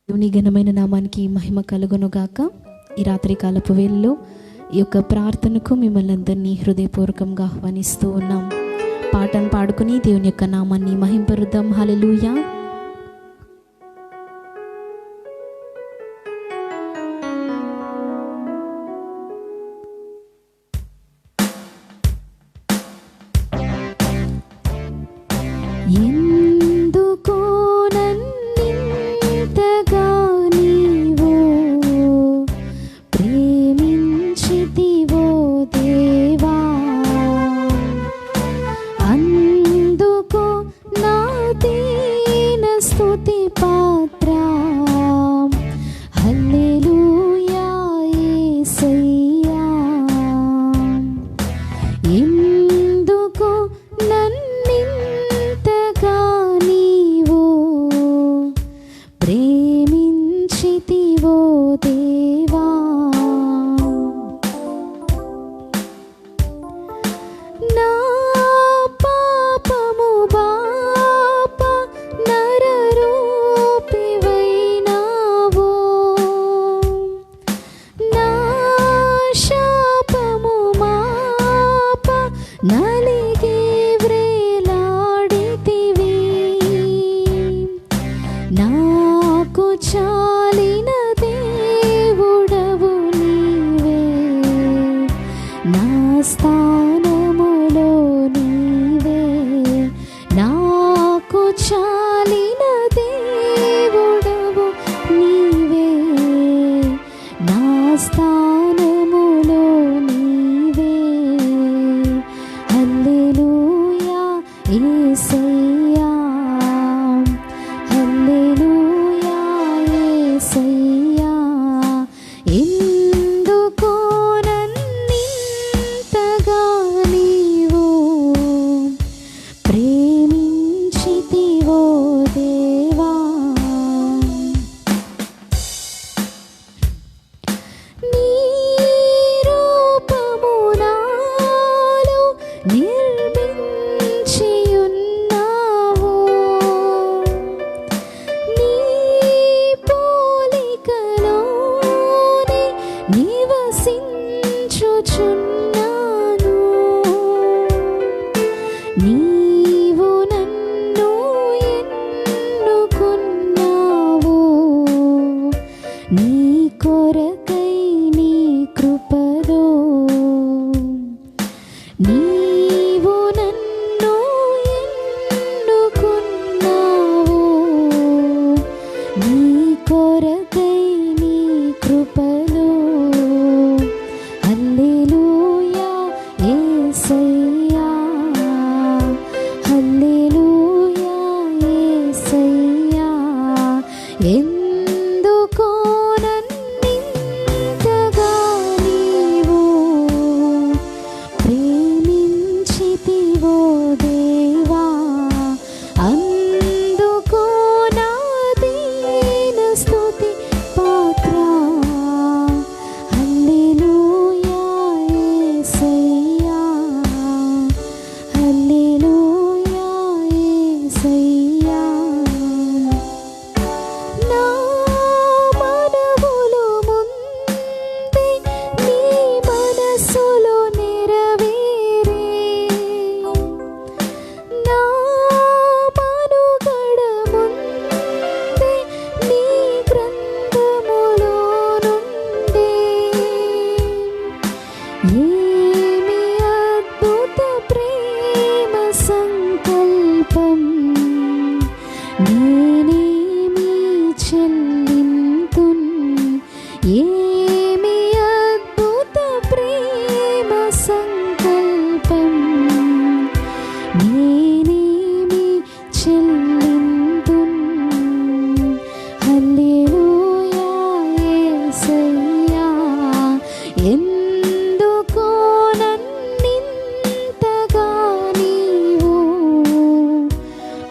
దేవుని ఘనమైన నామానికి మహిమ కలుగునుగాక. ఈ రాత్రి కాలపు వేళలో ఈ యొక్క ప్రార్థనకు మిమ్మల్ని అందరినీ హృదయపూర్వకంగా ఆహ్వానిస్తూ ఉన్నాం. పాటను పాడుకుని దేవుని యొక్క నామాన్ని మహింపరుద్దాం. హల్లెలూయా.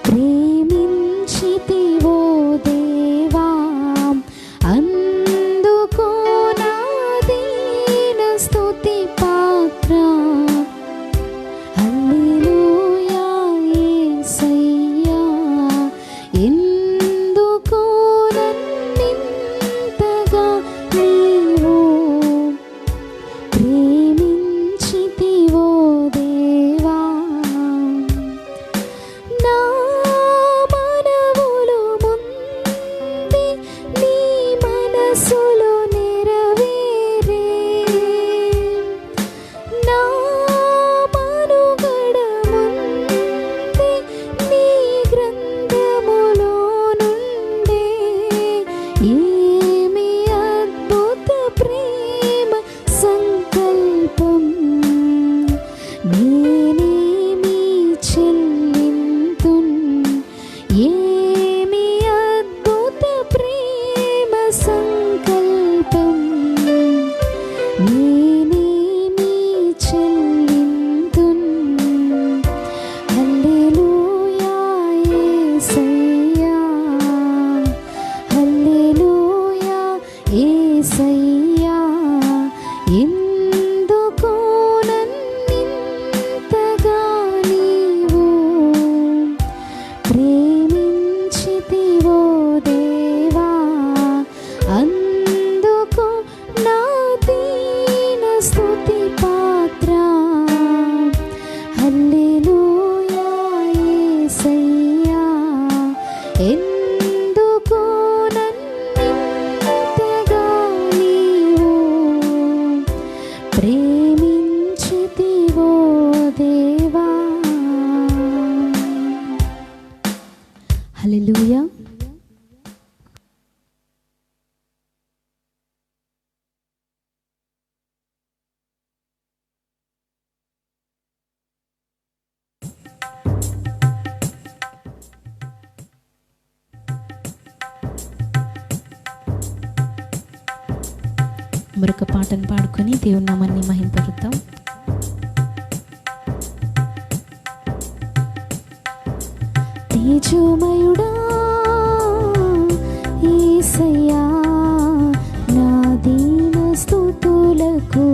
ప్రేమించితి మరొక పాటను పాడుకొని దేవుని నామాన్ని మహింపరుద్దాం. తేజోమయుడా యేసయ్యా, నా దీన స్తుతులకు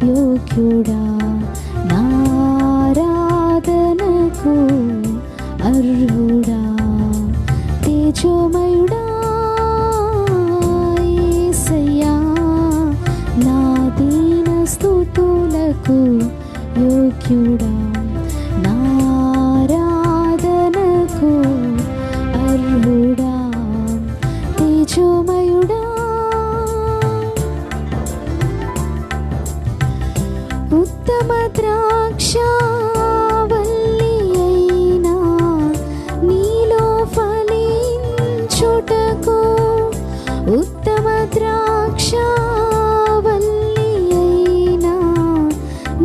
యోగ్యుడా, నా ఆరాధనకు అర్హుడా. తేజోమయుడా యేసయ్యా, నా దీన స్తుతులకు యోగ్యుడా, నా ఆరాధనకు అర్హుడా. తేజోమయుడా ఉత్తమ ద్రాక్షావల్లి అయినా నీలో ఫలించుటకు, ఉత్తమ ద్రాక్షావల్లి అయినా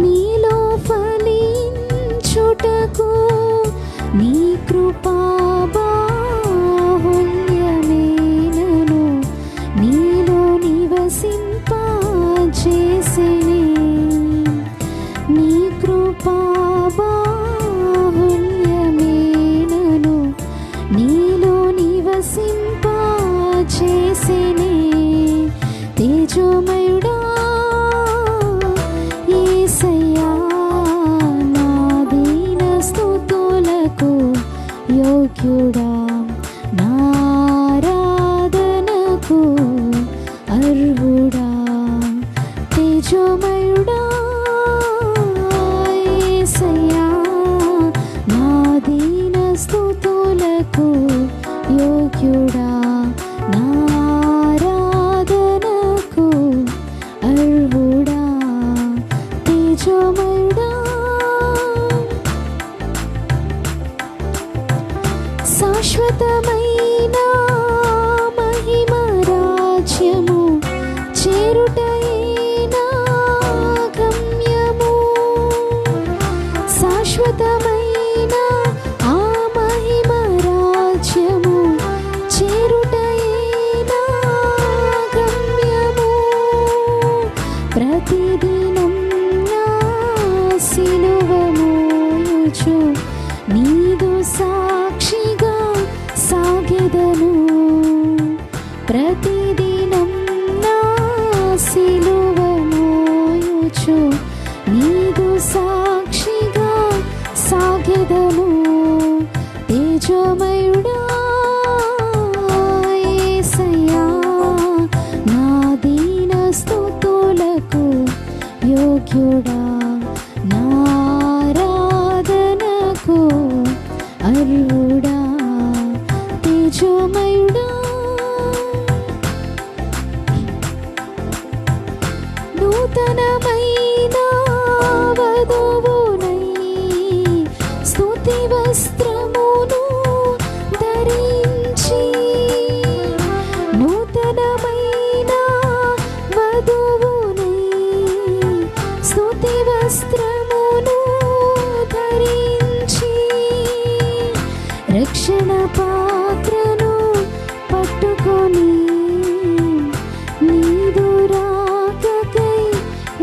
నీలో ఫలించుటకు, నీ కృపా బాహుళ్యమేనను నీలో నివసింపజేసెనే. నీ కృపా బాహుళ్యమేనను నీలో నివసింపజేసెనే. తేజోమయుడా యేసయ్యా, నా దీన స్తుతులకు యోగ్యుడా, నా ఆరాధనకు అర్హుడా. తేజోమయుడా యేసయ్యా, నా దీన స్తుతులకు యోగ్యుడా, నా ఆరాధనకు అర్హుడా. తేజోమయుడా శాశ్వతమైన మహిమ రాజ్యము చేరుటయే నా గమ్యము. శాశ్వతమైన ఆ మహిమ రాజ్యము చేరుటయే నా గమ్యము. ప్రతిదినం నా సిలువ మోయుచు నీదు సాక్షిగా సాగెదను. ప్రతిదినం నా సిలువ మోయుచు నీదు సాక్షిగా సాగెదను. తేజోమయుడా యేసయ్యా, నా దీన స్తుతులకు యోగ్యుడా, నా ఆరాధనకు అర్హుడా. తేజోమయుడా నూతనమైన వధువునై స్తుతి వస్త్రమును ధరించి, నూతనమైన వధువునై స్తుతి వస్త్రమును ధరించి, రక్షణ పాత్రను పట్టుకొని నీదు రాకకై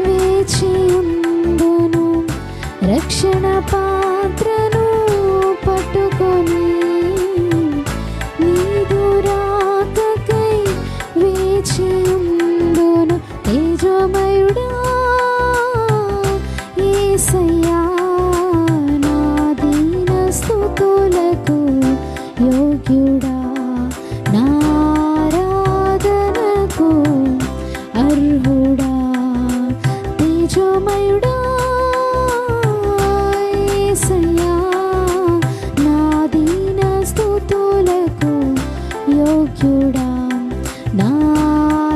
వేచియుందును. రక్షణ పాత్రను పట్టుకొని నీదు రాకకై వేచియుందును. తేజోమయుడా యేసయ్యా, నా దీన స్తుతులకు యోగ్యుడా, నా ఆరాధనకు అర్హుడా. తేజోమయుడా యేసయ్యా, నా దీన స్తుతులకు యోగ్యుడా, నా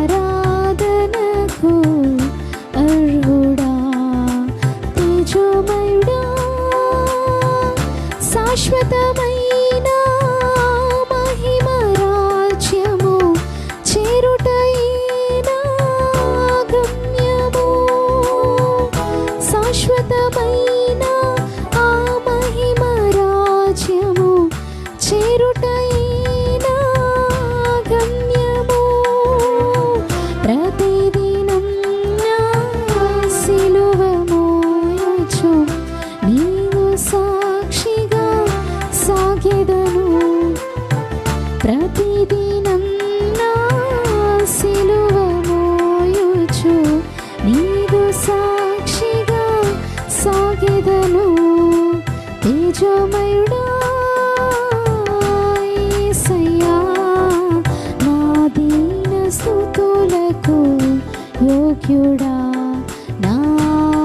ఆరాధనకు అర్హుడా. తేజోమయుడా శాశ్వతమైన మహిమ రాజ్యము చేరుటయే నా గమ్యము. శాశ్వతమైన ఆ మహిమ రాజ్యము చేరుటయే నా ప్రతిదినం నా సిలువ మోయుచు నీదు సాక్షిగా సాగెదను. తేజోమయుడా యేసయ్యా, నా దీన స్తుతులకు యోగ్యుడా, నా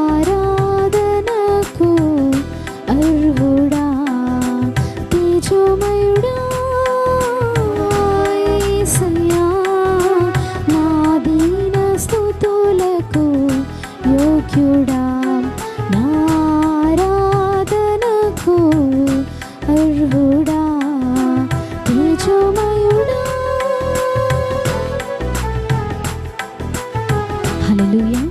ఆరాధనకు అర్హుడా. తేజోమయుడా యేసయ్యా, నా దీన స్తుతులకు యోగ్యుడా, నా ఆరాధనకు అర్హుడా. తేజోమయుడా. హల్లెలూయా.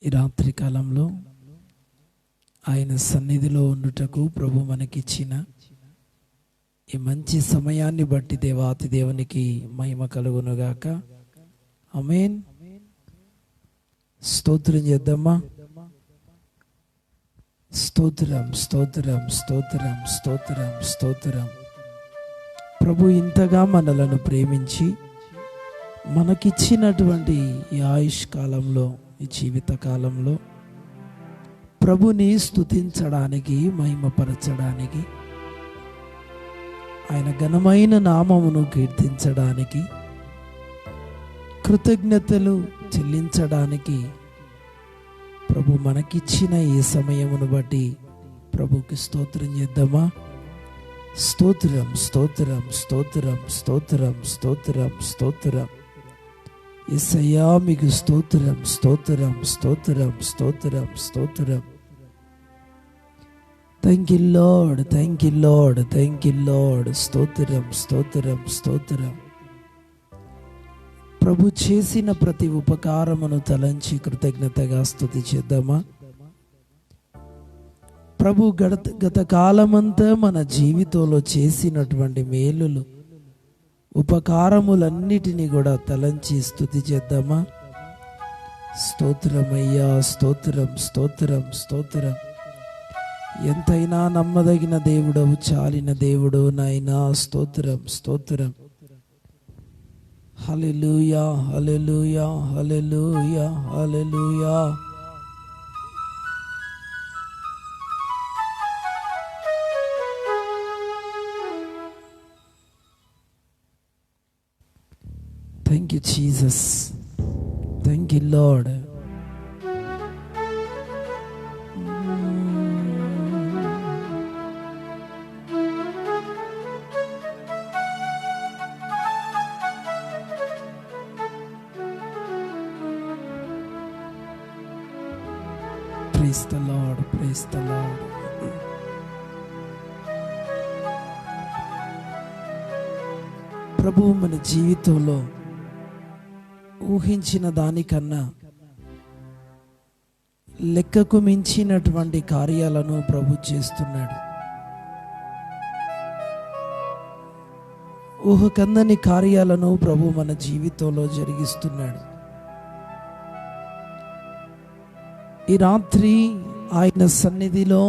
ఈ రాత్రి కాలంలో ఆయన సన్నిధిలో ఉండుటకు ప్రభు మనకిచ్చిన ఈ మంచి సమయాన్ని బట్టి దేవాతి దేవునికి మహిమ కలుగునుగాక. ఆమేన్. స్తోత్రం చేద్దామా. స్తోత్రం స్తోత్రం స్తోత్రం స్తోత్రం స్తోత్రం. ప్రభు ఇంతగా మనలను ప్రేమించి మనకిచ్చినటువంటి ఈ ఆయుష్ కాలంలో, ఈ జీవిత కాలంలో ప్రభుని స్తుతించడానికి, మహిమపరచడానికి, ఆయన ఘనమైన నామమును కీర్తించడానికి, కృతజ్ఞతలు చెల్లించడానికి ప్రభు మనకిచ్చిన ఈ సమయమును బట్టి ప్రభుకి స్తోత్రం చేద్దామా. స్తోత్రం స్తోత్రం స్తోత్రం స్తోత్రం స్తోత్రం స్తోత్రం. యేసయ్యా మీకు స్తోత్రం స్తోత్రం స్తోత్రం స్తోత్రం స్తోత్రం. Thank you lord, thank you lord, thank you lord. స్తోత్రం స్తోత్రం స్తోత్రం. ప్రభు చేసిన ప్రతి ఉపకారమును తలంచి కృతజ్ఞతగా స్తుతి చేద్దామా. ప్రభు గత కాలమంతా మన జీవితంలో చేసినటువంటి మేలులు, ఉపకారములన్నిటినీ కూడా తలంచి స్తుతి చేద్దామా. స్తోత్రమయ్యా, స్తోత్రం స్తోత్రం స్తోత్రం. ఎంతైనా నమ్మదగిన దేవుడవు, చాలిన దేవుడు నాయనా. స్తోత్రం స్తోత్రం. హల్లెలూయా హల్లెలూయా హల్లెలూయా హల్లెలూయా. Thank you, Jesus. Thank you, Lord. Praise the Lord, praise the Lord. ప్రభువు మన జీవితంలో ఊహించిన దానికన్నా లెక్కకు మించినటువంటి కార్యాలను ప్రభు చేస్తున్నాడు. ఊహకందని కార్యాలను ప్రభు మన జీవితంలో జరిగిస్తున్నాడు. ఈ రాత్రి ఆయన సన్నిధిలో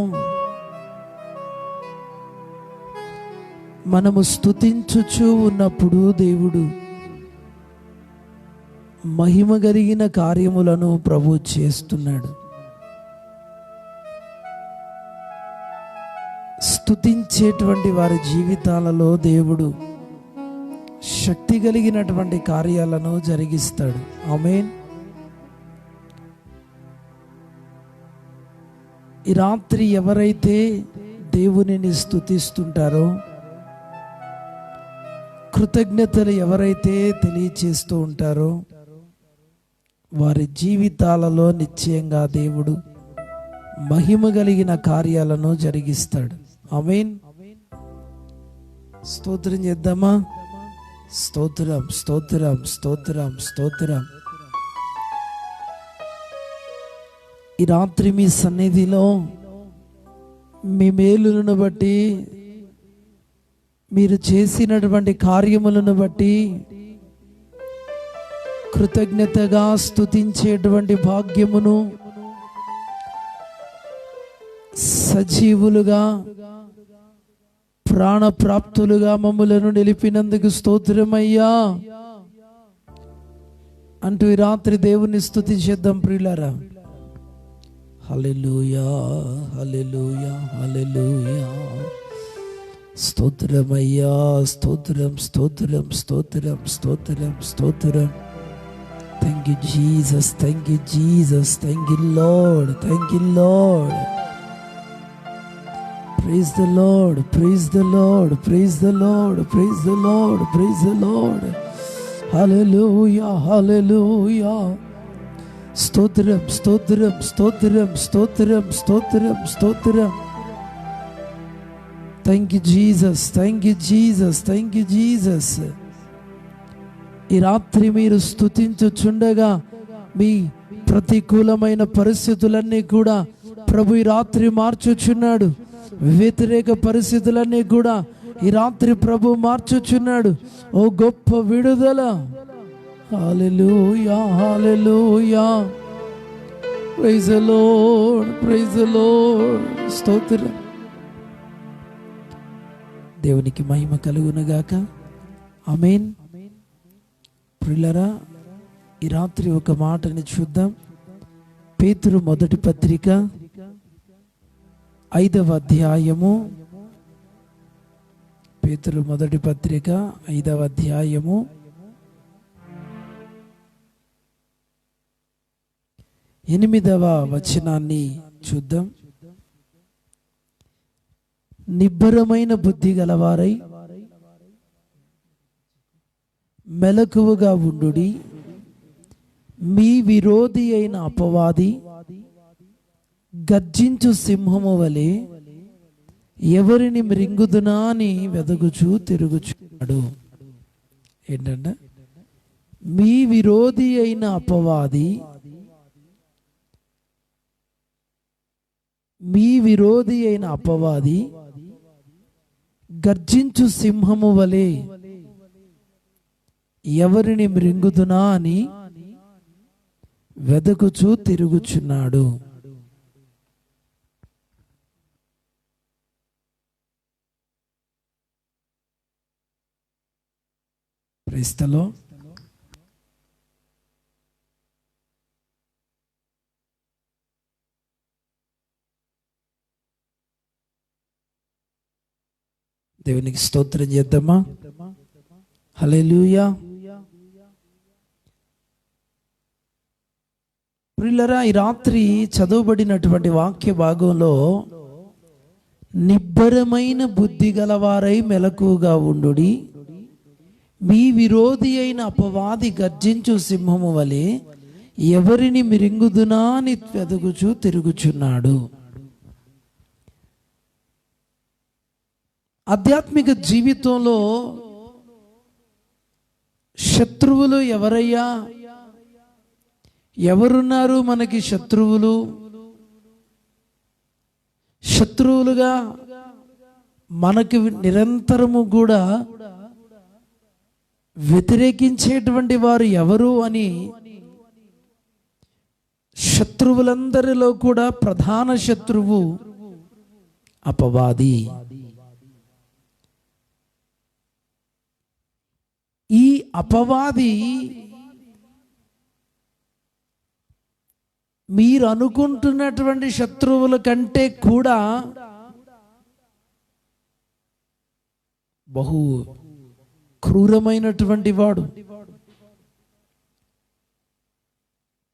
మనము స్తుతించుచూ ఉన్నప్పుడు దేవుడు మహిమ కలిగిన కార్యములను ప్రభు చేస్తున్నాడు. స్తుతించేటువంటి వారి జీవితాలలో దేవుడు శక్తి కలిగినటువంటి కార్యాలను జరిగిస్తాడు. ఆమేన్. ఈ రాత్రి ఎవరైతే దేవునిని స్తుతిస్తుంటారో, కృతజ్ఞతలు ఎవరైతే తెలియచేస్తూ ఉంటారో, వారి జీవితాలలో నిశ్చయంగా దేవుడు మహిమ కలిగిన కార్యాలను జరిగిస్తాడు. ఆమేన్. స్తోత్రం చేద్దామా? స్తోత్రం, స్తోత్రం, స్తోత్రం, స్తోత్రం. ఈ రాత్రి మీ సన్నిధిలో మీ మేలులను బట్టి, మీరు చేసినటువంటి కార్యములను బట్టి కృతజ్ఞతగా స్తుతించేటువంటి భాగ్యమును సజీవులుగా ప్రాణప్రాప్తులుగా మమ్ములను నిలిపినందుకు స్తోత్రమయ్యా అంటూ ఈ రాత్రి దేవుని స్తుతించేద్దాం ప్రియులారా. హల్లెలూయా, హల్లెలూయా, హల్లెలూయా. స్తోత్రమయ్యా, స్తోత్రం, స్తోత్రం, స్తోత్రం, స్తోత్రం, స్తోత్రం. Thank you Jesus, thank you Jesus, thank you lord, thank you lord. Praise the Lord, praise the Lord, praise the Lord, praise the Lord, praise the Lord. Hallelujah, hallelujah. Stotram, stotram, stotram, stotram, stotram, stotram. Thank you Jesus, thank you Jesus, thank you Jesus. ఈ రాత్రి మీరు స్తుతించుచుండగా మీ ప్రతికూలమైన పరిస్థితులన్నీ కూడా ప్రభు ఈ రాత్రి మార్చుచున్నాడు. వ్యతిరేక పరిస్థితులన్నీ కూడా ఈ రాత్రి ప్రభు మార్చుచున్నాడు. ఓ గొప్ప విడుదల. హల్లెలూయా, హల్లెలూయా. Praise the Lord, praise the Lord. స్తోత్రం. దేవునికి మహిమ కలుగును గాక. ఆమేన్. ప్రియులారా, ఈ రాత్రి ఒక మాటని చూద్దాం. పేతురు మొదటి పత్రిక 5వ అధ్యాయము. పేతురు మొదటి పత్రిక 5వ అధ్యాయము 8వ వచనాన్ని చూద్దాం. నిబ్బరమైన బుద్ధి గలవారై మెలకువగా ఉండుడి. మీ విరోధి అయిన అపవాది గర్జించు సింహము వలె ఎవరిని మృంగుదునా అని వెదకుచూ తిరుగుచున్నాడు. ఏంటంటే, మీ విరోధి అయిన అపవాది, మీ విరోధి అయిన అపవాది గర్జించు సింహము వలె ఎవరిని మృంగుదునా అని వెదకుచూ తిరుగుచున్నాడు. క్రీస్తులో దేవునికి స్తోత్రం చేద్దామా? హల్లెలూయా. ప్రియులారా, ఈ రాత్రి చదవబడినటువంటి వాక్య భాగంలో నిబ్బరమైన బుద్ధి గలవారై మెలకువగా ఉండుడి. మీ విరోధి అయిన అపవాది గర్జించు సింహము వలె ఎవరిని మిరింగుదునా అని వెదకుచూ తిరుగుచున్నాడు. ఆధ్యాత్మిక జీవితంలో శత్రువులు ఎవరయ్యా? ఎవరున్నారు మనకి శత్రువులు? శత్రువులుగా మనకి నిరంతరము కూడా వ్యతిరేకించేటువంటి వారు ఎవరు అని, శత్రువులందరిలో కూడా ప్రధాన శత్రువు అపవాది. ఈ అపవాది మీరు అనుకుంటున్నటువంటి శత్రువుల కంటే కూడా బహు క్రూరమైనటువంటి వాడు.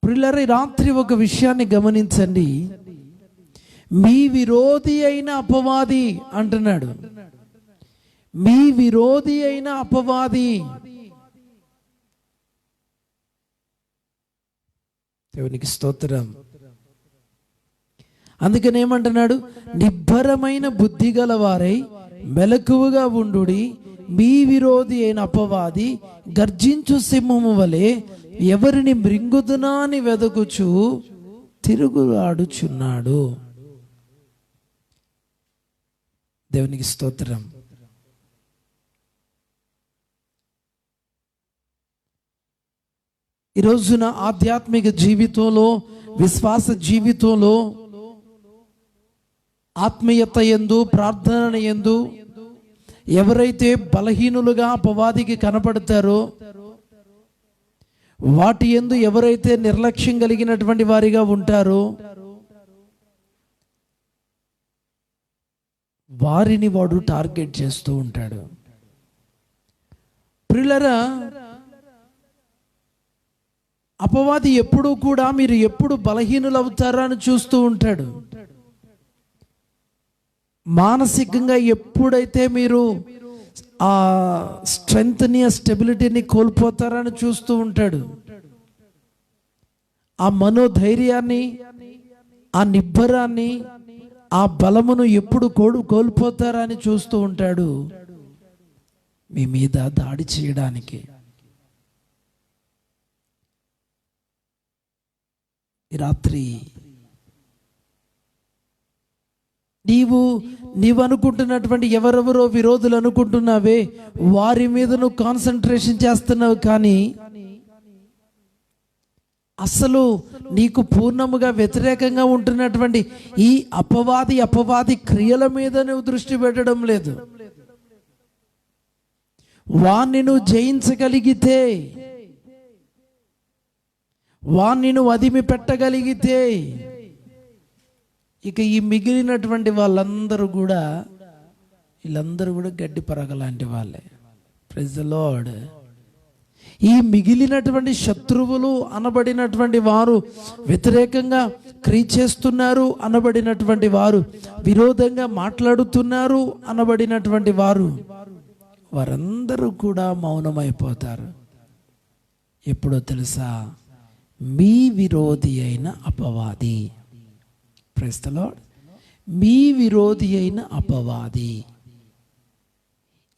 ప్రియులారా, రాత్రి ఒక విషయాన్ని గమనించండి. మీ విరోధి అయిన అపవాది అంటున్నాడు. మీ విరోధి అయిన అపవాది. దేవునికి స్తోత్రం. అందుకని ఏమంటున్నాడు? నిబ్బరమైన బుద్ధి గలవారై మెలకువగా ఉండుడి. మీ విరోధి అయిన అపవాది గర్జించు సింహము వలె ఎవరిని మృంగుదునా అని వెదకుచు తిరుగులాడుచున్నాడు. దేవునికి స్తోత్రం. ఈ రోజున ఆధ్యాత్మిక జీవితంలో, విశ్వాస జీవితంలో, ఆత్మీయత యందు, ప్రార్థన యందు ఎవరైతే బలహీనులుగా అపవాదికి కనపడతారో, వాటి యందు ఎవరైతే నిర్లక్ష్యం కలిగినటువంటి వారిగా ఉంటారో, వారిని వాడు టార్గెట్ చేస్తూ ఉంటాడు. ప్రియులారా, అపవాది ఎప్పుడూ కూడా మీరు ఎప్పుడు బలహీనులు అవుతారా అని చూస్తూ ఉంటాడు. మానసికంగా ఎప్పుడైతే మీరు ఆ స్ట్రెంగ్త్ని, ఆ స్టెబిలిటీని కోల్పోతారని చూస్తూ ఉంటాడు. ఆ మనోధైర్యాన్ని, ఆ నిబ్బరాన్ని, ఆ బలమును ఎప్పుడు కోల్పోతారని చూస్తూ ఉంటాడు మీ మీద దాడి చేయడానికి. ఈ రాత్రి నీవు అనుకుంటున్నటువంటి ఎవరెవరో విరోధులు అనుకుంటున్నావే, వారి మీద నువ్వు కాన్సన్ట్రేషన్ చేస్తున్నావు. కానీ అసలు నీకు పూర్ణముగా వ్యతిరేకంగా ఉంటున్నటువంటి ఈ అపవాది క్రియల మీద నువ్వు దృష్టి పెట్టడం లేదు. వాణ్ణి నువ్వు జయించగలిగితే, వాణ్ణి నువ్వు అదిమి పెట్టగలిగితే, ఇక ఈ మిగిలినటువంటి వీళ్ళందరూ కూడా గడ్డి పరగలాంటి వాళ్ళే. Praise the lord. ఈ మిగిలినటువంటి శత్రువులు అనబడినటువంటి వారు, వ్యతిరేకంగా క్రియ చేస్తున్నారు అనబడినటువంటి వారు, విరోధంగా మాట్లాడుతున్నారు అనబడినటువంటి వారు, వారందరూ కూడా మౌనమైపోతారు. ఎప్పుడో తెలుసా? మీ విరోధి అయిన అపవాది. Praise the lord. మీ విరోధి అయిన అపవాది.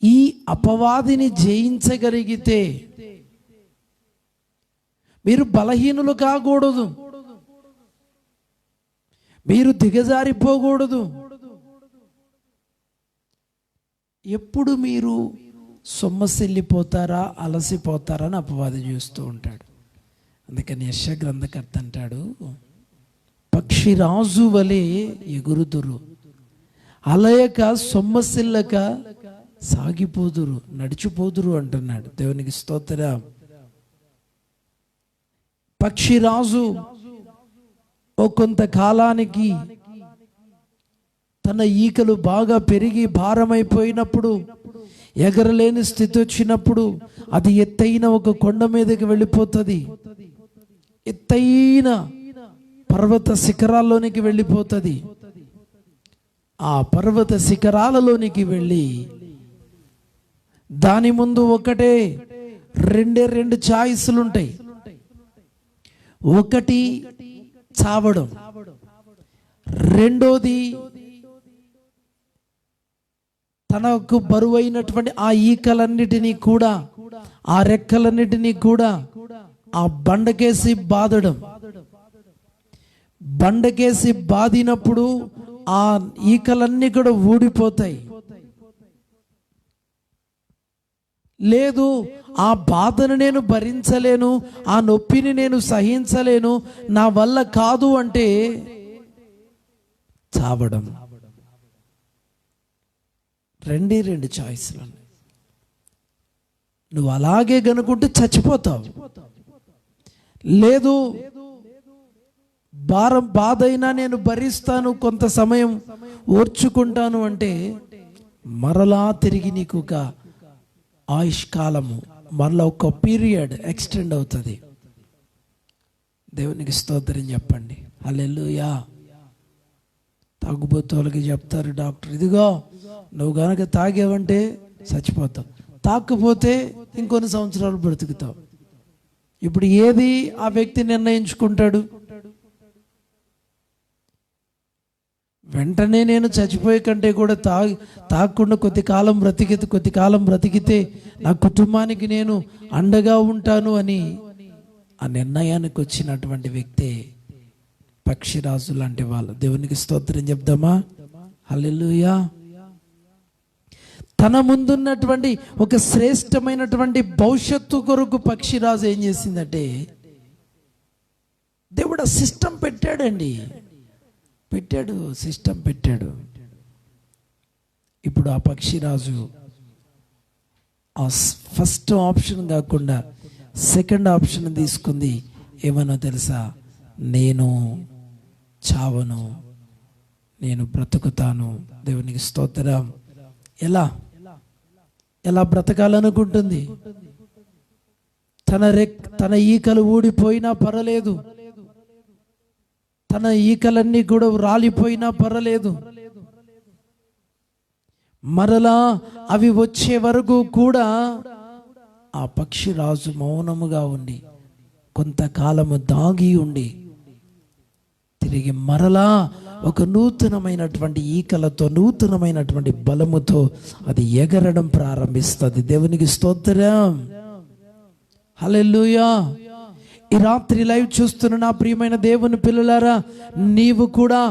ఈ అపవాదిని జయించగలిగితే మీరు బలహీనులు కాకూడదు, మీరు దిగజారిపోకూడదు. ఎప్పుడు మీరు సొమ్మసిల్లిపోతారా, అలసిపోతారా అని అపవాది చూస్తూ ఉంటాడు. అందుకని యెషయా గ్రంథకర్త అంటాడు, పక్షిరాజు వలె ఎగురుదురు, అలయక సొమ్మసిల్లక సాగిపోదురు, నడిచిపోదురు అంటున్నాడు. దేవునికి స్తోత్రం. పక్షిరాజు ఓ కొంతకాలానికి తన ఈకలు బాగా పెరిగి భారమైపోయినప్పుడు, ఎగరలేని స్థితి వచ్చినప్పుడు అది ఎత్తైన ఒక కొండ మీదకి వెళ్ళిపోతుంది. ఎత్తైన పర్వత శిఖరాల్లోనికి వెళ్ళిపోతుంది. ఆ పర్వత శిఖరాలలోనికి వెళ్ళి దాని ముందు రెండు ఛాయిస్లు ఉంటాయి. ఒకటి చావడం, రెండోది తనకు బరువైనటువంటి ఆ ఈకలన్నిటినీ కూడా, ఆ రెక్కలన్నిటినీ కూడా ఆ బండకేసి బాదడం. బండకేసి బాదినప్పుడు ఆ ఈకలన్నీ కూడా ఊడిపోతాయి. లేదు, ఆ బాధను నేను భరించలేను, ఆ నొప్పిని నేను సహించలేను, నా వల్ల కాదు అంటే చావడం. రెండు చాయిస్లు. నువ్వు అలాగే గనుకుంటే చచ్చిపోతావు. లేదు, బాధ అయినా నేను భరిస్తాను, కొంత సమయం ఓర్చుకుంటాను అంటే మరలా తిరిగి నీకు ఒక ఆయుష్కాలము, మరలా ఒక పీరియడ్ ఎక్స్టెండ్ అవుతుంది. దేవునికి స్తోత్రం చెప్పండి. హల్లెలూయా. తాగుబోతులకి చెప్తారు డాక్టర్, ఇదిగో నువ్వు గనక తాగేవంటే చచ్చిపోతావు, తాకపోతే ఇంకొన్ని సంవత్సరాలు బ్రతుకుతావు. ఇప్పుడు ఏది ఆ వ్యక్తి నిర్ణయించుకుంటాడు? వెంటనే నేను చచ్చిపోయే కంటే కూడా తాగకుండా కొద్ది కాలం బ్రతికితే నా కుటుంబానికి నేను అండగా ఉంటాను అని ఆ నిర్ణయానికి వచ్చినటువంటి వ్యక్తే పక్షిరాజు లాంటి వాళ్ళు. దేవునికి స్తోత్రం చెప్దామా? హల్లెలూయా. తన ముందున్నటువంటి ఒక శ్రేష్టమైనటువంటి భవిష్యత్తు కొరకు పక్షిరాజు ఏం చేసిందంటే, దేవుడు ఆ సిస్టమ్ పెట్టాడండి, సిస్టమ్ పెట్టాడు. ఇప్పుడు ఆ పక్షిరాజు ఆ ఫస్ట్ ఆప్షన్ కాకుండా సెకండ్ ఆప్షన్ తీసుకుంది. ఏమన్నా తెలుసా? నేను చావను, నేను బ్రతుకుతాను. దేవునికి స్తోత్రం. ఎలా బ్రతకాలనుకుంటుంది? తన ఈకలు ఊడిపోయినా పర్వాలేదు, తన ఈకలన్నీ కూడా రాలిపోయినా పర్వాలేదు, మరలా అవి వచ్చే వరకు కూడా ఆ పక్షిరాజు మౌనముగా ఉండి కొంతకాలము దాగి ఉండి తిరిగి మరలా ఒక నూతనమైనటువంటి ఈకలతో, నూతనమైనటువంటి బలముతో అది ఎగరడం ప్రారంభిస్తుంది. దేవునికి స్తోత్రం. హల్లెలూయా. ఈ రాత్రి లైవ్ చూస్తున్న నా ప్రియమైన దేవుని పిల్లలారా, నీవు కూడా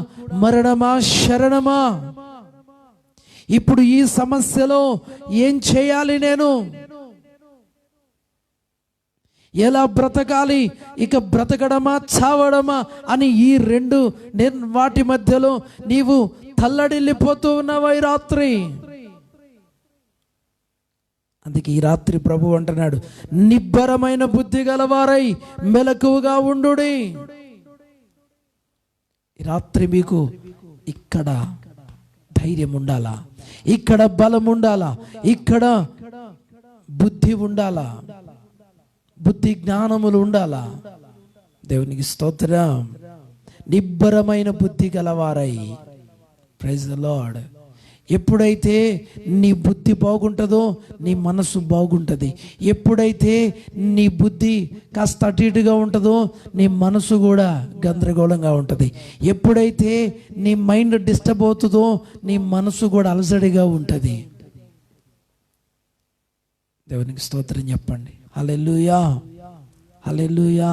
మరణమా శరణమా? ఇప్పుడు ఈ సమస్యలో ఏం చేయాలి? నేను ఎలా బ్రతకాలి? ఇక బ్రతకడమా చావడమా అని ఈ రెండు వాటి మధ్యలో నీవు తల్లడిల్లిపోతూ ఉన్నావా ఈ రాత్రి? అందుకే ఈ రాత్రి ప్రభు అంటున్నాడు, నిబ్బరమైన బుద్ధి గలవారై మెలకువగా ఉండుడి. ఈ రాత్రి మీకు ఇక్కడ ధైర్యం ఉండాలా, ఇక్కడ బలం ఉండాలా, ఇక్కడ బుద్ధి ఉండాలా, బుద్ధి జ్ఞానములు ఉండాలా. దేవునికి స్తోత్రం. నిబ్బరమైన బుద్ధి గలవారై. Praise the lord. ఎప్పుడైతే నీ బుద్ధి బాగుంటుందో నీ మనసు బాగుంటుంది. ఎప్పుడైతే నీ బుద్ధి కాస్త అటు ఇటుగా ఉంటుందో నీ మనసు కూడా గందరగోళంగా ఉంటుంది. ఎప్పుడైతే నీ మైండ్ డిస్టర్బ్ అవుతుందో నీ మనసు కూడా అలసడిగా ఉంటుంది. దేవునికి స్తోత్రం చెప్పండి. హల్లెలూయా, హల్లెలూయా.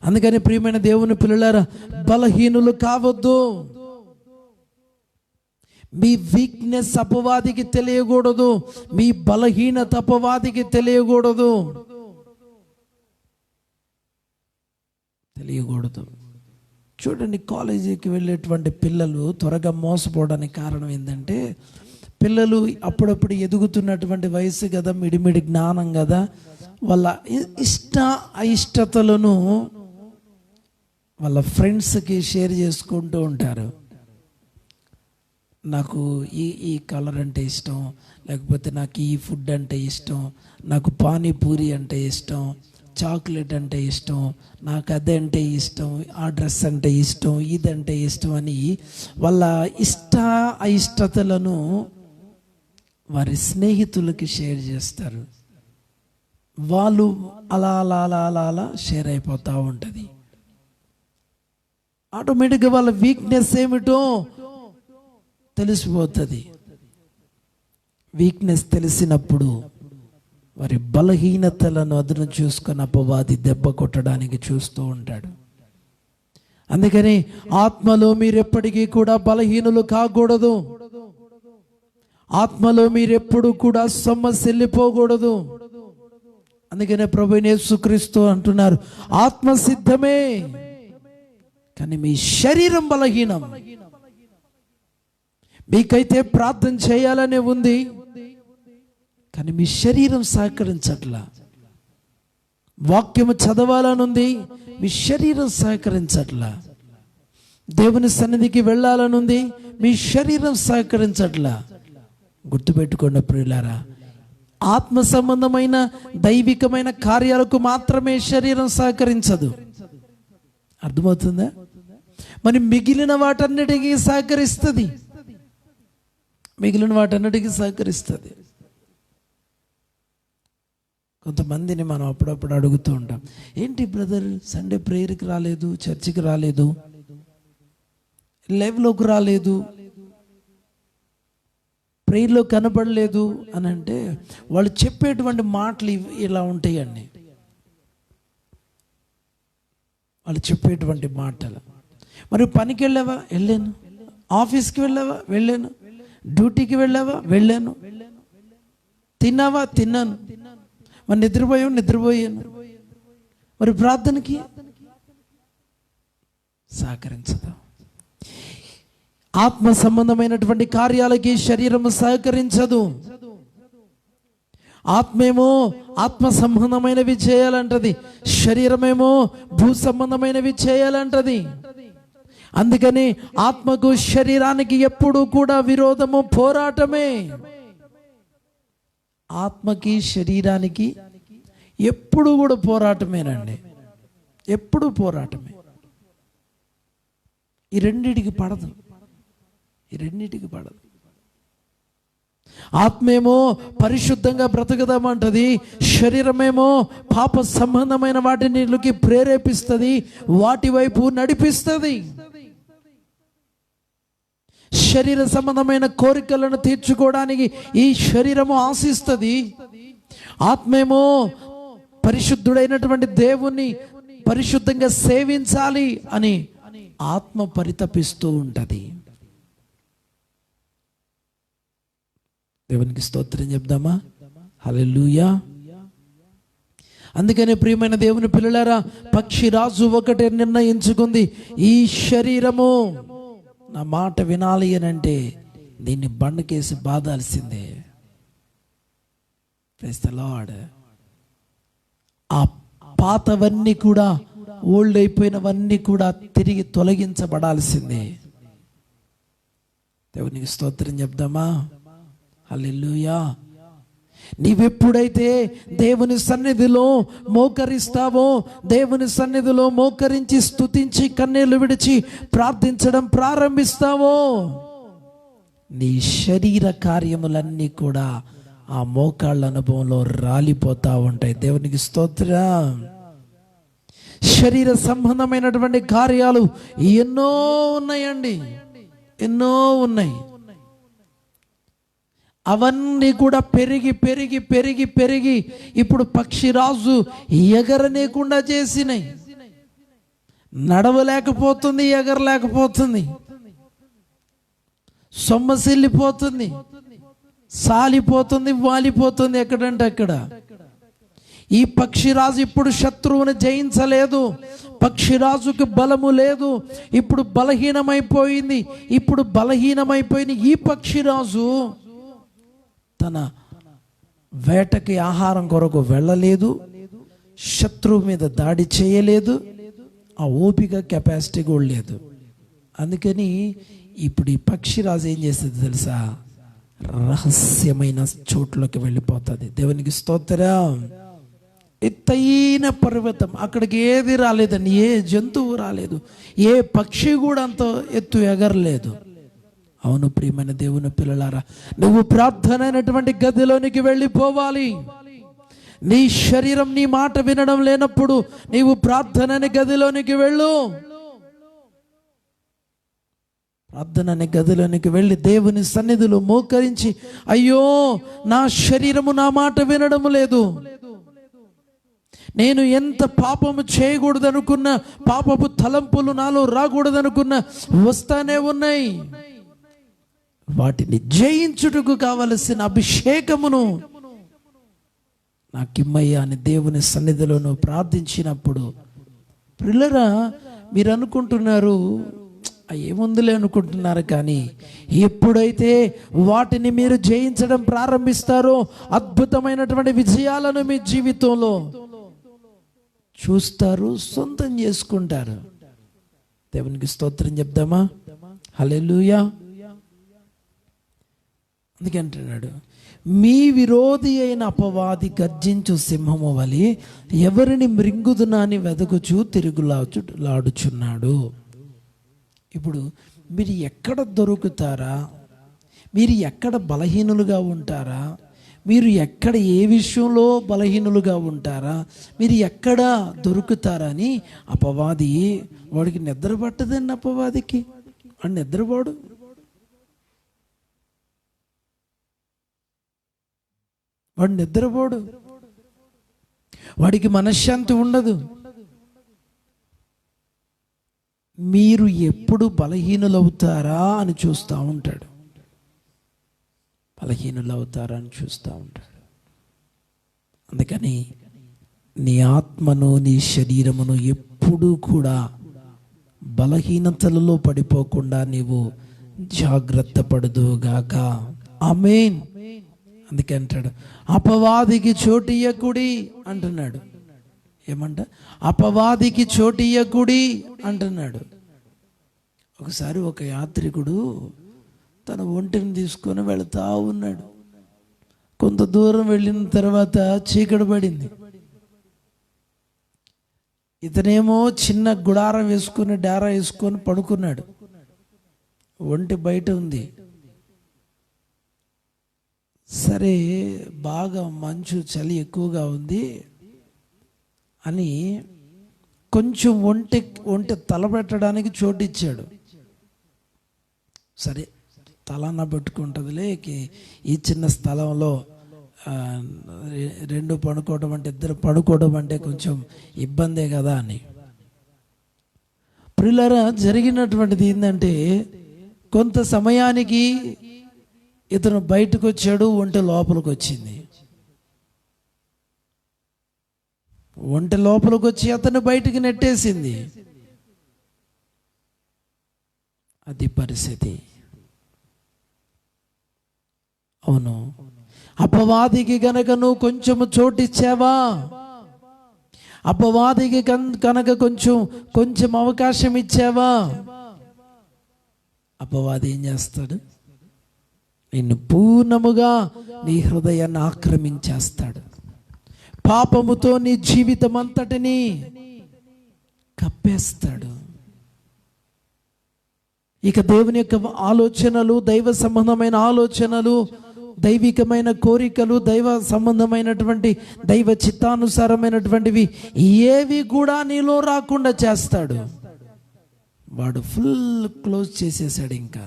అందుకని ప్రియమైన దేవుని పిల్లలారా, బలహీనులు కావద్దు. మీ వీక్నెస్ అపవాదికి తెలియకూడదు, మీ బలహీనత అపవాదికి తెలియకూడదు. చూడండి, కాలేజీకి వెళ్ళేటువంటి పిల్లలు త్వరగా మోసపోవడానికి కారణం ఏంటంటే, పిల్లలు అప్పుడప్పుడు ఎదుగుతున్నటువంటి వయసు కదా, మిడిమిడి జ్ఞానం కదా, వాళ్ళ అయిష్టతలను వాళ్ళ ఫ్రెండ్స్కి షేర్ చేసుకుంటూ ఉంటారు. నాకు ఈ కలర్ అంటే ఇష్టం, లేకపోతే నాకు ఈ ఫుడ్ అంటే ఇష్టం, నాకు పానీపూరి అంటే ఇష్టం, చాక్లెట్ అంటే ఇష్టం, నాకు అదే అంటే ఇష్టం, ఆ డ్రెస్ అంటే ఇష్టం, ఇదంటే ఇష్టం అని వాళ్ళ అయిష్టతలను వారి స్నేహితులకి షేర్ చేస్తారు. వాళ్ళు అలా అలా అలా అలా అలా షేర్ అయిపోతూ ఉంటుంది. ఆటోమేటిక్గా వాళ్ళ వీక్నెస్ ఏమిటో తెలిసిపోతుంది. వీక్నెస్ తెలిసినప్పుడు వారి బలహీనతలను అదును చూసుకొని అపవాది దెబ్బ కొట్టడానికి చూస్తూ ఉంటాడు. అందుకని ఆత్మలో మీరు ఎప్పటికీ కూడా బలహీనులు కాకూడదు. ఆత్మలో మీరెప్పుడు కూడా సొమ్మసిల్లిపోకూడదు. అందుకనే ప్రభువైన యేసుక్రీస్తు అంటున్నారు, ఆత్మ సిద్ధమే కానీ మీ శరీరం బలహీనం. మీకైతే ప్రార్థన చేయాలనే ఉంది కానీ మీ శరీరం సహకరించట్లా. వాక్యము చదవాలని ఉంది, మీ శరీరం సహకరించట్లా. దేవుని సన్నిధికి వెళ్ళాలని ఉంది, మీ శరీరం సహకరించట్లా. గుర్తుపెట్టుకోండి ప్రియులారా, ఆత్మ సంబంధమైన దైవికమైన కార్యాలకు మాత్రమే శరీరం సహకరించదు. అర్థమవుతుందా? మరి మిగిలిన వాటన్నిటికీ సహకరిస్తుంది. మిగిలిన వాటన్నిటికీ సహకరిస్తుంది. కొంతమందిని మనం అప్పుడప్పుడు అడుగుతూ ఉంటాం, ఏంటి బ్రదర్ సండే ప్రేయర్కి రాలేదు, చర్చికి రాలేదు, లైవ్లోకి రాలేదు, ప్రేయర్లో కనపడలేదు అని అంటే వాళ్ళు చెప్పేటువంటి మాటలు ఇలా ఉంటాయండి. వాళ్ళు చెప్పేటువంటి మాటలు. మరి పనికి వెళ్ళావా? వెళ్ళాను. ఆఫీస్కి వెళ్ళావా? వెళ్ళాను. డ్యూటీకి వెళ్ళావా? వెళ్ళాను. తిన్నావా? తిన్నాను. మరి నిద్రపోయావు? నిద్రపోయాను. మరి ప్రార్థనకి సహకరించదు. ఆత్మ సంబంధమైనటువంటి కార్యాలకి శరీరము సహకరించదు. ఆత్మేమో ఆత్మ సంబంధమైనవి చేయాలంటది, శరీరమేమో భూ సంబంధమైనవి చేయాలంటది. అందుకని ఆత్మకు శరీరానికి ఎప్పుడు కూడా విరోధము, పోరాటమే. ఆత్మకి శరీరానికి ఎప్పుడు కూడా పోరాటమేనండి, ఎప్పుడు పోరాటమే. ఈ రెండిటికి పడదు. ఆత్మేమో పరిశుద్ధంగా బ్రతకదామంటది, శరీరమేమో పాప సంబంధమైన వాటికి ప్రేరేపిస్తుంది, వాటి వైపు నడిపిస్తుంది. శరీర సంబంధమైన కోరికలను తీర్చుకోవడానికి ఈ శరీరము ఆశిస్తుంది. ఆత్మేమో పరిశుద్ధుడైనటువంటి దేవుణ్ణి పరిశుద్ధంగా సేవించాలి అని ఆత్మ పరితపిస్తూ ఉంటది. దేవునికి స్తోత్రం చెప్దామా? హల్లెలూయా. అందుకనే ప్రియమైన దేవుని పిల్లలారా, పక్షిరాజు ఒకటే నిర్ణయించుకుంది, ఈ శరీరము నా మాట వినాలి అని అంటే దీన్ని బండకేసి బాధాల్సిందే. Praise the lord. ఆ పాతవన్నీ కూడా, ఓల్డ్ అయిపోయినవన్నీ కూడా తిరిగి తొలగించబడాల్సిందే. దేవునికి స్తోత్రం చెప్దామా? హల్లెలూయా. నీవెప్పుడైతే దేవుని సన్నిధిలో మోకరిస్తావో, దేవుని సన్నిధిలో మోకరించి స్తుతించి కన్నీళ్లు విడిచి ప్రార్థించడం ప్రారంభిస్తావో, నీ శరీర కార్యములన్నీ కూడా ఆ మోకాళ్ళ అనుభవంలో రాలిపోతా ఉంటాయి. దేవునికి స్తోత్రం. శరీర సంబంధమైనటువంటి కార్యాలు ఎన్నో ఉన్నాయండి, ఎన్నో ఉన్నాయి. అవన్నీ కూడా పెరిగి పెరిగి పెరిగి పెరిగి ఇప్పుడు పక్షిరాజు ఎగరనేకుండా చేసినాయి. నడవలేకపోతుంది, ఎగరలేకపోతుంది, సొమ్మసిల్లిపోతుంది, సాలిపోతుంది, వాలిపోతుంది ఎక్కడంటే అక్కడ. ఈ పక్షిరాజు ఇప్పుడు శత్రువుని జయించలేదు. పక్షిరాజుకు బలము లేదు, ఇప్పుడు బలహీనమైపోయింది. ఇప్పుడు బలహీనమైపోయిన ఈ పక్షిరాజు తన వేటకి ఆహారం కొరకు వెళ్ళలేదు, శత్రువు మీద దాడి చేయలేదు, ఆ ఓపిక కెపాసిటీ కూడా లేదు. అందుకని ఇప్పుడు ఈ పక్షిరాజు ఏం చేస్తుంది తెలుసా? రహస్యమైన చోట్లోకి వెళ్ళిపోతుంది. దేవునికి స్తోత్రం. ఎత్తైన పర్వతం, అక్కడికి ఏది రాలేదండి, ఏ జంతువు రాలేదు, ఏ పక్షి కూడా అంత ఎత్తు ఎగరలేదు. అవును ప్రియమైన దేవుని పిల్లలారా, నువ్వు ప్రార్థన అయినటువంటి గదిలోనికి వెళ్ళిపోవాలి. నీ శరీరం నీ మాట వినడం లేనప్పుడు నీవు ప్రార్థన అనే గదిలోనికి వెళ్ళు. ప్రార్థన అనే గదిలోనికి వెళ్ళి దేవుని సన్నిధిలో మోకరించి, అయ్యో నా శరీరము నా మాట వినడం లేదు, నేను ఎంత పాపము చేయకూడదనుకున్న పాపపు తలంపులు నాలో రాకూడదనుకున్న వస్తానే ఉన్నాయి, వాటిని జయించుటకు కావలసిన అభిషేకమును నాకిమ్మయ్యా అని దేవుని సన్నిధిలో ప్రార్థించినప్పుడు, ప్రియులారా మీరు అనుకుంటున్నారు ఏముందిలే అనుకుంటున్నారు, కానీ ఎప్పుడైతే వాటిని మీరు జయించడం ప్రారంభిస్తారో అద్భుతమైనటువంటి విజయాలను మీ జీవితంలో చూస్తారు, సొంతం చేసుకుంటారు. దేవునికి స్తోత్రం చెప్దామా? హల్లెలూయా. అందుకే అంటున్నాడు, మీ విరోధి అయిన అపవాది గర్జించు సింహము వలె ఎవరిని మృంగుదునా అని వెదకుచూ తిరుగులాడుచున్నాడు. ఇప్పుడు మీరు ఎక్కడ దొరుకుతారా, మీరు ఎక్కడ బలహీనులుగా ఉంటారా, మీరు ఎక్కడ ఏ విషయంలో బలహీనులుగా ఉంటారా, మీరు ఎక్కడ దొరుకుతారని అపవాది, వాడికి నిద్ర పట్టదండి. అపవాదికి వాడు నిద్రపోడు. వాడు నిద్రపోడు, వాడికి మనశ్శాంతి ఉండదు. మీరు ఎప్పుడు బలహీనులవుతారా అని చూస్తూ ఉంటాడు, బలహీనులవుతారా అని చూస్తూ ఉంటాడు. అందుకని నీ ఆత్మను నీ శరీరమును ఎప్పుడూ కూడా బలహీనతలలో పడిపోకుండా నీవు జాగ్రత్త పడుదుగాక. ఆమేన్. అందుకే అంటాడు, అపవాదికి చోటియ్యకుడి అంటున్నాడు. ఏమంట? అపవాదికి చోటియ్యకుడి అంటున్నాడు. ఒకసారి ఒక యాత్రికుడు తన ఒంటిని తీసుకొని వెళుతూ ఉన్నాడు. కొంత దూరం వెళ్ళిన తర్వాత చీకటి పడింది. ఇతనేమో చిన్న గుడారం వేసుకుని డేరా వేసుకొని పడుకున్నాడు. ఒంటి బయట ఉంది. సరే, బాగా మంచు చలి ఎక్కువగా ఉంది అని కొంచెం ఒంటి తలపెట్టడానికి చోటు ఇచ్చాడు. సరే, తలన పెట్టుకుంటుందిలే, ఈ చిన్న స్థలంలో రెండు పడుకోవడం అంటే, ఇద్దరు పడుకోవడం అంటే కొంచెం ఇబ్బందే కదా అని. ప్రియులారా, జరిగినటువంటిది ఏంటంటే, కొంత సమయానికి ఇతను బయటకు వచ్చాడు, ఒంటి లోపలికి వచ్చింది. ఒంటి లోపలికి వచ్చి అతను బయటికి నెట్టేసింది. అది పరిస్థితి. అవును, అపవాదికి గనక నువ్వు కొంచెము చోటిచ్చావా, అపవాదికి కనుక కొంచెం అవకాశం ఇచ్చావా, అపవాది ఏం చేస్తాడు? నిన్ను పూర్ణముగా నీ హృదయాన్ని ఆక్రమించేస్తాడు. పాపముతో నీ జీవితం అంతటిని కప్పేస్తాడు. ఇక దేవుని యొక్క ఆలోచనలు, దైవ సంబంధమైన ఆలోచనలు, దైవికమైన కోరికలు, దైవ సంబంధమైనటువంటి దైవ చిత్తానుసారమైనటువంటివి ఏవి కూడా నీలో రాకుండా చేస్తాడు. వాడు ఫుల్ క్లోజ్ చేసేసాడు. ఇంకా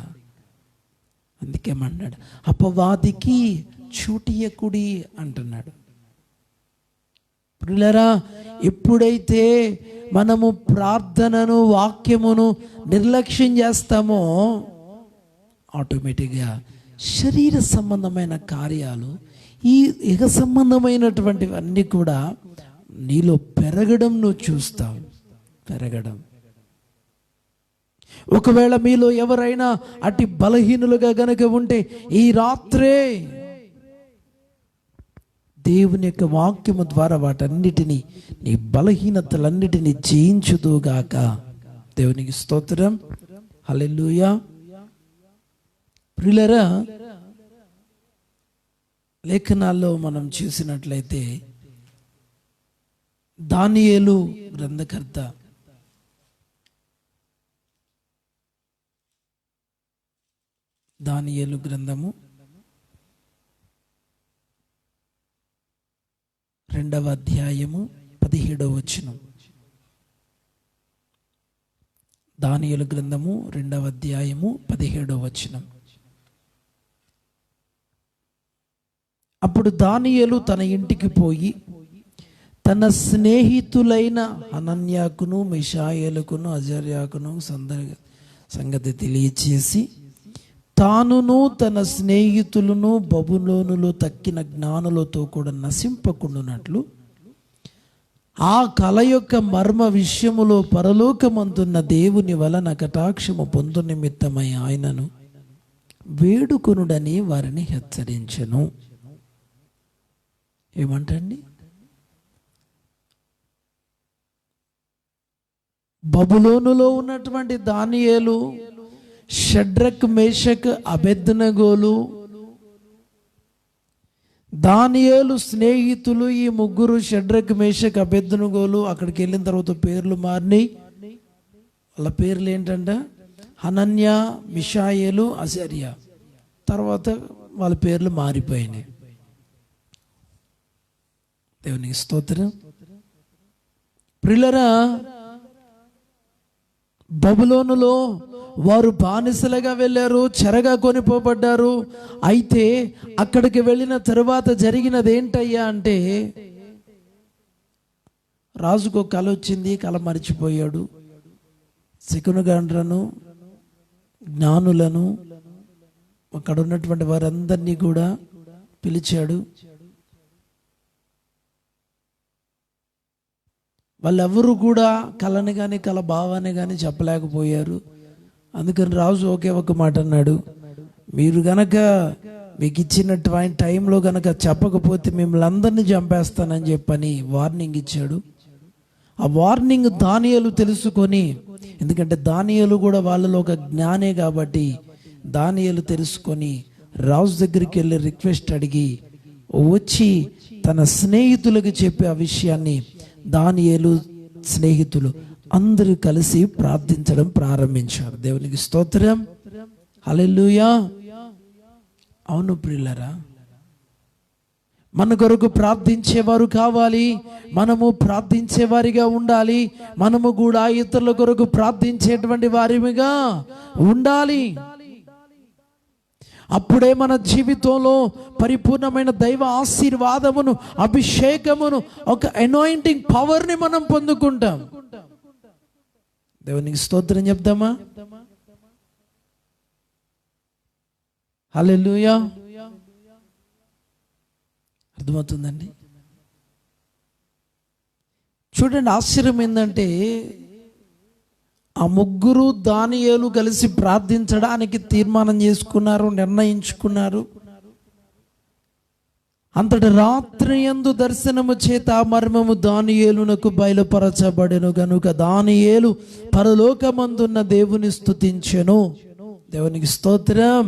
అందుకేమన్నాడు, అపవాదికి చోటియ్యకుడి అంటున్నాడు. ప్రియులారా, ఎప్పుడైతే మనము ప్రార్థనను, వాక్యమును నిర్లక్ష్యం చేస్తామో ఆటోమేటిక్గా శరీర సంబంధమైన కార్యాలు, ఈ ఇహ సంబంధమైనటువంటివన్నీ కూడా నీలో పెరగడం నువ్వు చూస్తావు. పెరగడం. ఒకవేళ మీలో ఎవరైనా అట్టి బలహీనులుగా గనక ఉంటే, ఈ రాత్రే దేవుని యొక్క వాక్యము ద్వారా వాటన్నిటినీ, నీ బలహీనతలన్నిటినీ జయించుదుగాక. దేవునికి స్తోత్రం. హల్లెలూయా. ప్రియులారా, లేఖనాల్లో మనం చూసినట్లయితే దానియేలు గ్రంథకర్త దానియేలు గ్రంథము 2వ అధ్యాయము 17వ వచనం. దానియేలు గ్రంథము 2వ అధ్యాయము 17వ వచనం. అప్పుడు దానియేలు తన ఇంటికి పోయి తన స్నేహితులైన హనన్యాకును మిషాయేలుకును అజర్యాకును సంగతి తెలియచేసి తానును తన స్నేహితులను బబులోనులో తక్కిన జ్ఞానులతో కూడా నశింపకుండునట్లు ఆ కల యొక్క మర్మ విషయములో పరలోకమందున్న దేవుని వలన కటాక్షము పొందు నిమిత్తమై ఆయనను వేడుకొనుడని వారిని హెచ్చరించెను. ఏమంటండి? బబులోనులో ఉన్నటువంటి దానియేలు, షడ్రక్, మేషక్, అబేద్నెగోలు, దానియేలు స్నేహితులు, ఈ ముగ్గురు షడ్రక్, మేషక్, అబేద్నెగోలు అక్కడికి వెళ్ళిన తర్వాత పేర్లు మారినాయి. వాళ్ళ పేర్లు ఏంటంటే హనన్యా, మిషాయేలు, అజర్యా. తర్వాత వాళ్ళ పేర్లు మారిపోయినాయి. దేవునికి స్తోత్రం. ప్రియులారా, బబులోనులో వారు బానిసలుగా వెళ్ళారు, చెరగా కొనిపోబడ్డారు. అయితే అక్కడికి వెళ్ళిన తరువాత జరిగినది ఏంటయ్యా అంటే, రాజుకు కల వచ్చింది, కల మరిచిపోయాడు. శకునగాండ్రను, జ్ఞానులను, అక్కడ ఉన్నటువంటి వారందరినీ కూడా పిలిచాడు. వాళ్ళెవరూ కూడా కళని కానీ కళ భావాన్ని కానీ చెప్పలేకపోయారు. అందుకని రాజు ఒకే ఒక మాట అన్నాడు, మీరు గనక మీకు ఇచ్చినటువంటి టైంలో గనక చెప్పకపోతే మిమ్మల్ని అందరినీ చంపేస్తానని చెప్పని వార్నింగ్ ఇచ్చాడు. ఆ వార్నింగ్ దానియేలు తెలుసుకొని, ఎందుకంటే దానియేలు కూడా వాళ్ళలో ఒక జ్ఞానే కాబట్టి దానియేలు తెలుసుకొని రాజు దగ్గరికి వెళ్ళి రిక్వెస్ట్ అడిగి వచ్చి తన స్నేహితులకు చెప్పి ఆ విషయాన్ని దానియేలు స్నేహితులు అందరూ కలిసి ప్రార్థించడం ప్రారంభించారు. దేవునికి స్తోత్రం. హల్లెలూయా. అవును ప్రియులారా, మన కొరకు ప్రార్థించేవారు కావాలి. మనము ప్రార్థించేవారిగా ఉండాలి. మనము కూడా ఇతరుల కొరకు ప్రార్థించేటువంటి వారిగా ఉండాలి. అప్పుడే మన జీవితంలో పరిపూర్ణమైన దైవ ఆశీర్వాదమును, అభిషేకమును, ఒక అనాయింటింగ్ పవర్ని మనం పొందుకుంటాం. దేవునికి స్తోత్రం చెప్దామా? హల్లెలూయా. అర్థమవుతుందండి? చూడండి, ఆశ్చర్యం ఏంటంటే ఆ ముగ్గురు దానియేలు కలిసి ప్రార్థించడానికి తీర్మానం చేసుకున్నారు, నిర్ణయించుకున్నారు. అంతటి రాత్రి యందు దర్శనము చేత ఆ మర్మము దానియేలునకు బయలుపరచబడెను గనుక దానియేలు పరలోకమందున్న దేవుని స్తుతించెను. దేవునికి స్తోత్రం.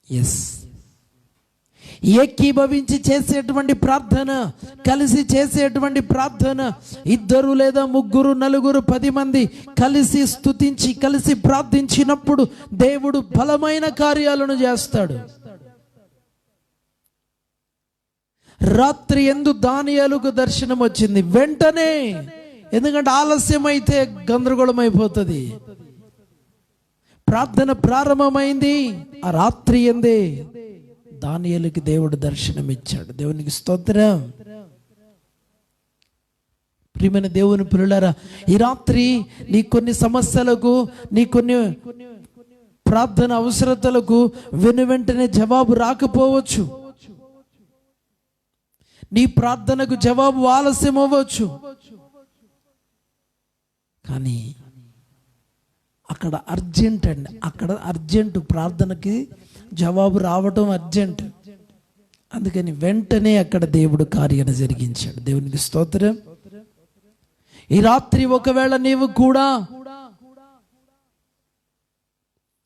ఎస్, ఏకీభవించి చేసేటువంటి ప్రార్థన, కలిసి చేసేటువంటి ప్రార్థన, ఇద్దరు లేదా ముగ్గురు, నలుగురు, 10 మంది కలిసి స్తుతించి కలిసి ప్రార్థించినప్పుడు దేవుడు బలమైన కార్యాలను చేస్తాడు. రాత్రి యందు దానియేలుకు దర్శనం వచ్చింది వెంటనే. ఎందుకంటే ఆలస్యం అయితే గందరగోళం అయిపోతుంది. ప్రార్థన ప్రారంభమైంది, ఆ రాత్రి యందే దానియేలుకి దేవుడు దర్శనం ఇచ్చాడు. దేవునికి స్తోత్రం. ప్రియమైన దేవుని పిల్లారా, ఈ రాత్రి నీ కొన్ని సమస్యలకు, నీ కొన్ని ప్రార్థన అవసరతలకు వెంటనే జవాబు రాకపోవచ్చు. నీ ప్రార్థనకు జవాబు ఆలస్యం అవ్వచ్చు. కానీ అక్కడ అర్జెంట్ అండి, అక్కడ అర్జెంటు. ప్రార్థనకి జవాబు రావటం అర్జెంట్. అందుకని వెంటనే అక్కడ దేవుడు కార్యాన్ని జరిగించాడు. దేవునికి స్తోత్రం. ఈ రాత్రి ఒకవేళ నీవు కూడా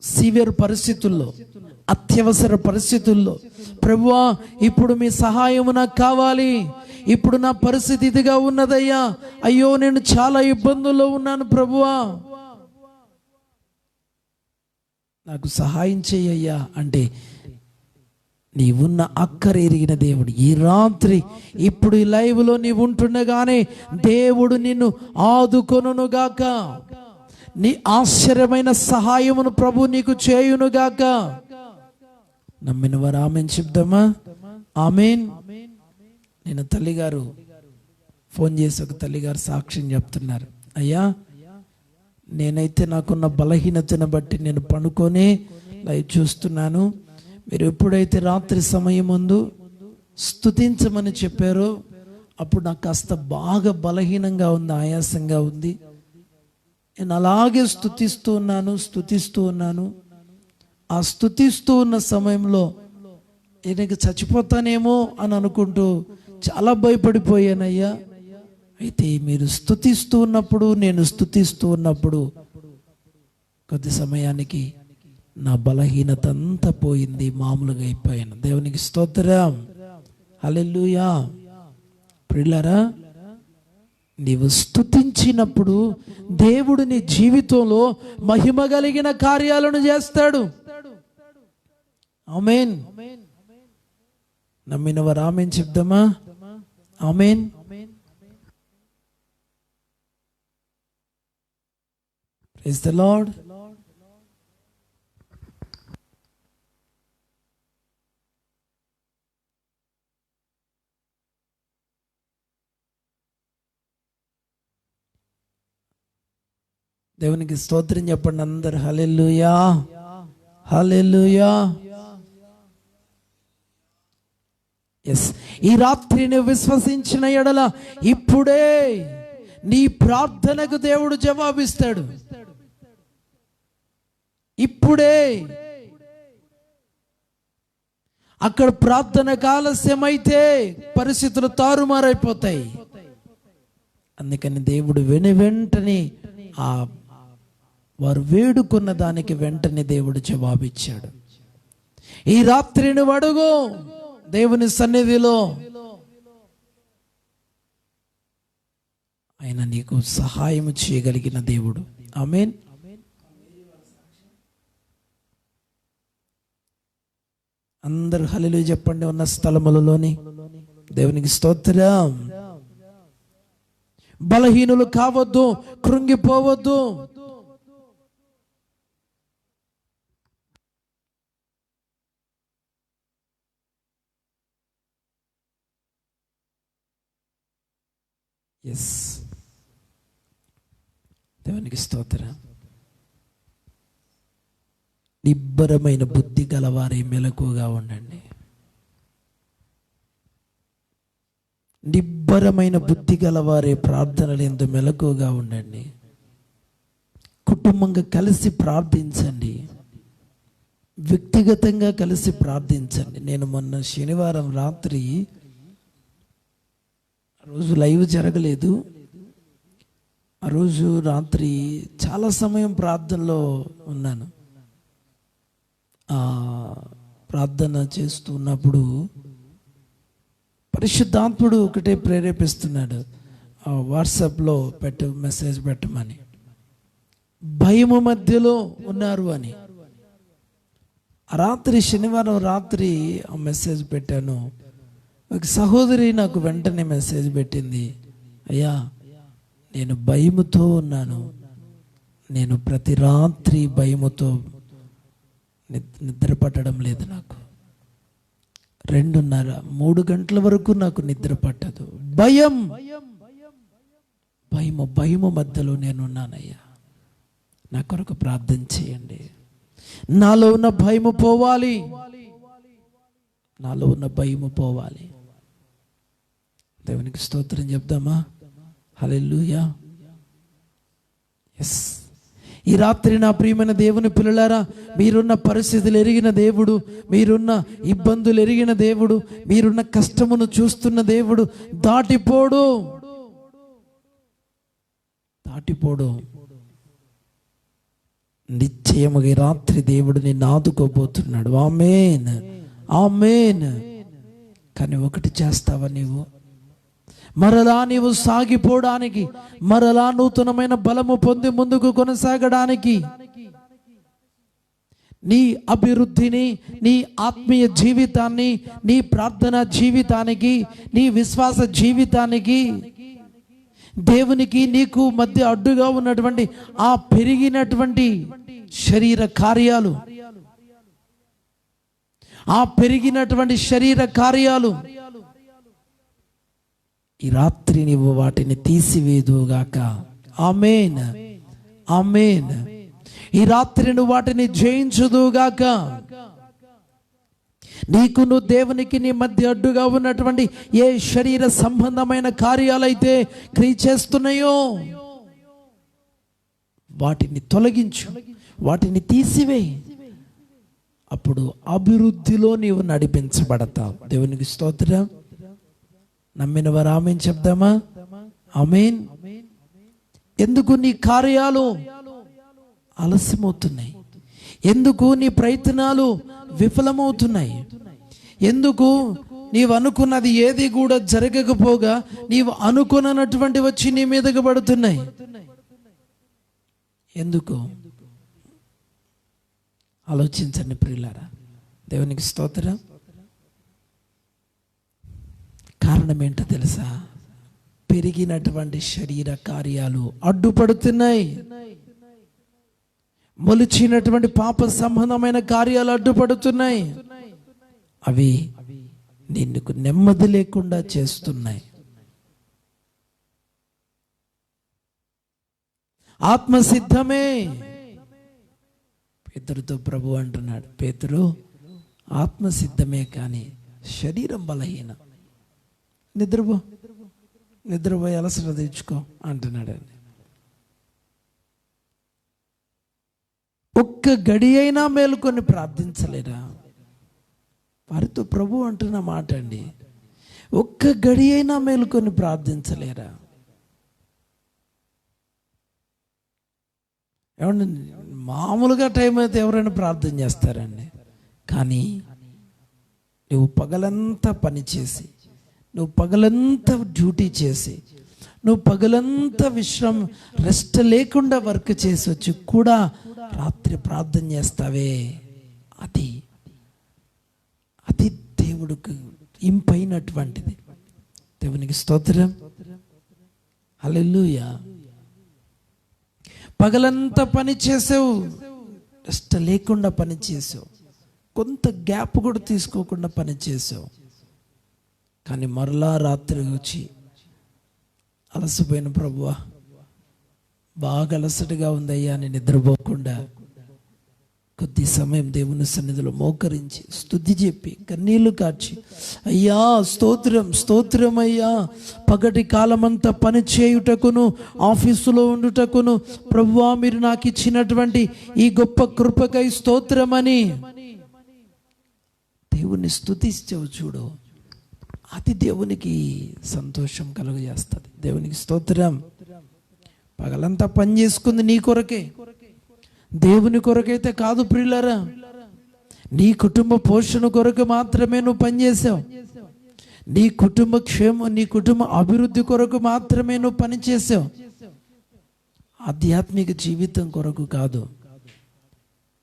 సివియర్ పరిస్థితుల్లో, అత్యవసర పరిస్థితుల్లో, ప్రభువా ఇప్పుడు మీ సహాయము నాకు కావాలి, ఇప్పుడు నా పరిస్థితి ఇదిగా ఉన్నదయ్యా, అయ్యో నేను చాలా ఇబ్బందుల్లో ఉన్నాను ప్రభువా, నాకు సహాయం చెయ్యయ్యా అంటే నీవున్న అక్కర ఎరిగిన దేవుడు ఈ రాత్రి ఇప్పుడు ఈ లైవ్లో నీవు ఉంటుండగానే దేవుడు నిన్ను ఆదుకొనుగాక. నీ ఆశ్చర్యమైన సహాయమును ప్రభు నీకు చేయునుగాక. నమ్మిన వారు ఆమెన్ చెప్దామా? ఆమెన్. నేను తల్లిగారు ఫోన్ చేసి ఒక తల్లిగారు సాక్ష్యం చెప్తున్నారు. అయ్యా, నేనైతే నాకున్న బలహీనతను బట్టి నేను పడుకొని లైవ్ చూస్తున్నాను. మీరు ఎప్పుడైతే రాత్రి సమయం ముందు స్తుతించమని చెప్పారో అప్పుడు నాకు కాస్త బాగా బలహీనంగా ఉంది, ఆయాసంగా ఉంది. నేను అలాగే స్తుతిస్తూ ఉన్నాను. ఆ స్తుతిస్తూ ఉన్న సమయంలో నేను చచ్చిపోతానేమో అని అనుకుంటూ చాలా భయపడిపోయానయ్యా. అయితే మీరు స్తుతిస్తూ ఉన్నప్పుడు, నేను స్తుతిస్తూ ఉన్నప్పుడు కొద్ది సమయానికి నా బలహీనత అంతా పోయింది, మామూలుగా అయిపోయాను. దేవునికి స్తోత్రం. హల్లెలూయా. ప్రియులారా, నీవు స్తుతించినప్పుడు దేవుడు నీ జీవితంలో మహిమ కలిగిన కార్యాలను చేస్తాడు. ఆమేన్. నమ్మిన వారు ఆమేన్ చెప్దామా? ఆమేన్. Praise the Lord. దేవునికి స్తోత్రం చెప్పండి అందరు. హల్లెలూయా, హల్లెలూయా. ఎస్, ఈ రాత్రి నువ్వు విశ్వసించిన ఎడల ఇప్పుడే నీ ప్రార్థనకు దేవుడు జవాబిస్తాడు. ఇప్పుడే. అక్కడ ప్రార్థన ఆలస్యమైతే పరిస్థితులు తారుమారైపోతాయి. అందుకని దేవుడు వెంటనే ఆ వారు వేడుకున్న దానికి వెంటనే దేవుడు జవాబిచ్చాడు. ఈ రాత్రి నువ్వు అడుగు దేవుని సన్నిధిలో, ఆయన నీకు సహాయం చేయగలిగిన దేవుడు. ఆమేన్. అందరూ హల్లెలూయా చెప్పండి ఉన్న స్థలములలోని. దేవునికి స్తోత్రం. బలహీనులు కావద్దు, కృంగిపోవద్దు. ఎస్, దేవునికి స్తోత్రం. నిబ్బరమైన బుద్ధి గలవారే మెలకుగా ఉండండి. నిబ్బరమైన బుద్ధి గలవారే ప్రార్థనలు ఎందు మెలకుగా ఉండండి. కుటుంబంగా కలిసి ప్రార్థించండి, వ్యక్తిగతంగా కలిసి ప్రార్థించండి. నేను మొన్న శనివారం రాత్రి, ఆ రోజు లైవ్ జరగలేదు, ఆ రోజు రాత్రి చాలా సమయం ప్రార్థనలో ఉన్నాను. ప్రార్థన చేస్తున్నప్పుడు పరిశుద్ధాత్ముడు ఒకటే ప్రేరేపిస్తున్నాడు, వాట్సాప్లో మెసేజ్ పెట్టమని. భయము మధ్యలో ఉన్నారు అని. రాత్రి శనివారం రాత్రి ఆ మెసేజ్ పెట్టాను. ఒక సహోదరి నాకు వెంటనే మెసేజ్ పెట్టింది, అయ్యా నేను భయముతో ఉన్నాను, నేను ప్రతి రాత్రి భయముతో నిద్ర పట్టడం లేదు, నాకు 2:30-3 గంటల వరకు నాకు నిద్ర పట్టదు. భయము మధ్యలో నేను ఉన్నానయ్యా, నా కొరకు ప్రార్థన చేయండి. నాలో ఉన్న భయము పోవాలి, నాలో ఉన్న భయము పోవాలి. దేవునికి స్తోత్రం చెప్దామా? హల్లెలూయా. ఎస్, ఈ రాత్రి నా ప్రియమైన దేవుని పిల్లలారా, మీరున్న పరిస్థితులు ఎరిగిన దేవుడు, మీరున్న ఇబ్బందులు ఎరిగిన దేవుడు, మీరున్న కష్టమును చూస్తున్న దేవుడు దాటిపోడు. నిశ్చయముగా ఈ రాత్రి దేవుడు నిన్ను ఆదుకోబోతున్నాడు. ఆమేన్, ఆమేన్. కానీ ఒకటి చేస్తావా నీవు? మరలా నీవు సాగిపోవడానికి, మరలా నూతనమైన బలము పొంది ముందుకు కొనసాగడానికి నీ అభివృద్ధిని, నీ ఆత్మీయ జీవితాన్ని, నీ ప్రార్థన జీవితానికి, నీ విశ్వాస జీవితానికి, దేవునికి నీకు మధ్య అడ్డుగా ఉన్నటువంటి ఆ పెరిగినటువంటి శరీర కార్యాలు, ఆ పెరిగినటువంటి శరీర కార్యాలు ఈ రాత్రి నీవు వాటిని తీసివేదుగాక. ఆమేన్, ఆమేన్. ఈ రాత్రి నువ్వు వాటిని జయించుదుగాక. నీకును దేవునికి నీ మధ్య అడ్డుగా ఉన్నటువంటి ఏ శరీర సంబంధమైన కార్యాలైతే క్రియ చేస్తున్నాయో వాటిని తొలగించు, వాటిని తీసివేయి. అప్పుడు అభివృద్ధిలో నీవు నడిపించబడతావు. దేవునికి స్తోత్రం. నమ్మిన వారు ఆమేన్ చెప్దామా? ఆమేన్. ఎందుకు నీ కార్యాలు ఆలస్యమవుతున్నాయి? ఎందుకు నీ ప్రయత్నాలు విఫలమవుతున్నాయి? ఎందుకు నీవు అనుకున్నది ఏది కూడా జరగకపోగా నీవు అనుకున్నటువంటి వచ్చి నీ మీదకు పడుతున్నాయి? ఎందుకు? ఆలోచించండి ప్రియులారా. దేవునికి స్తోత్రం. కారణం ఏంటో తెలుసా? పెరిగినటువంటి శరీర కార్యాలు అడ్డుపడుతున్నాయి. మొలిచినటువంటి పాప సంబంధమైన కార్యాలు అడ్డుపడుతున్నాయి. అవి నిన్నుకు నెమ్మది లేకుండా చేస్తున్నాయి. ఆత్మసిద్ధమే. పేతురుతో ప్రభు అంటున్నాడు, పేతురు ఆత్మసిద్ధమే కానీ శరీరం బలహీనం. నిద్రపోయి అలసట తెచ్చుకో అంటున్నాడు. ఒక్క గడి అయినా మేలుకొని ప్రార్థించలేరా? వారితో ప్రభు అంటున్న మాట అండి. ఒక్క గడి అయినా మేలుకొని ప్రార్థించలేరా? ఏమండి, మామూలుగా టైం అయితే ఎవరైనా ప్రార్థన చేస్తారండి. కానీ నువ్వు పగలంతా పనిచేసి, నువ్వు పగలంతా డ్యూటీ చేసి, నువ్వు పగలంతా రెస్ట్ లేకుండా వర్క్ చేసి వచ్చి కూడా రాత్రి ప్రార్థన చేస్తావే, అది దేవుడికి ఇంపైనటువంటిది. దేవునికి స్తోత్రం. హల్లెలూయా. పగలంతా పని చేసావు, రెస్ట్ లేకుండా పని చేసావు, కొంత గ్యాప్ కూడా తీసుకోకుండా పని చేసావు. కానీ మరలా రాత్రి వచ్చి అలసిపోయిన ప్రభువా, బాగా అలసటగా ఉందయ్యా అని నిద్రపోకుండా కొద్ది సమయం దేవుని సన్నిధిలో మోకరించి స్తుతి చెప్పి కన్నీళ్లు కార్చి, అయ్యా స్తోత్రం, స్తోత్రం అయ్యా, పగటి కాలమంతా పని చేయుటకును, ఆఫీసులో ఉండుటకును ప్రభువా మీరు నాకు ఇచ్చినటువంటి ఈ గొప్ప కృపకై స్తోత్రమని దేవుని స్తుతిస్తావు చూడు, అది దేవునికి సంతోషం కలుగజేస్తుంది. దేవునికి స్తోత్రం. పగలంతా పని చేసుకుంది నీ కొరకే, దేవుని కొరకైతే కాదు ప్రియులారా. నీ కుటుంబ పోషణ కొరకు మాత్రమే నువ్వు పనిచేసావు. నీ కుటుంబ క్షేమం, నీ కుటుంబ అభివృద్ధి కొరకు మాత్రమే నువ్వు పనిచేసావు. ఆధ్యాత్మిక జీవితం కొరకు కాదు.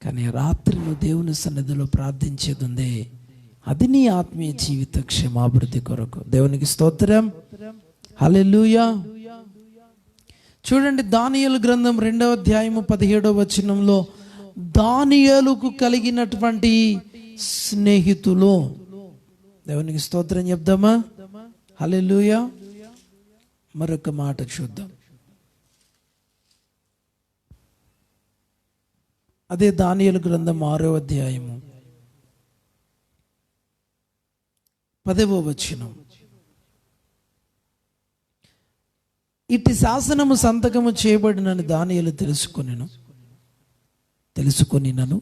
కానీ రాత్రి నువ్వు దేవుని సన్నిధిలో ప్రార్థించేది ఉందే, అది నీ ఆత్మీయ జీవిత క్షేమాభివృద్ధి కొరకు. దేవునికి స్తోత్రం. హల్లెలూయా. చూడండి, దానియేలు గ్రంథం 2వ అధ్యాయము 17వ వచనంలో దానియేలుకు కలిగినటువంటి స్నేహితులు. దేవునికి స్తోత్రం చెప్దామా? హల్లెలూయా. మరొక మాట చూద్దాం. అదే దానియేలు గ్రంథం 6వ అధ్యాయము 10వ వచనం. ఇట్టి శాసనము సంతకము చేయబడినని దానియేలు తెలుసుకొనినను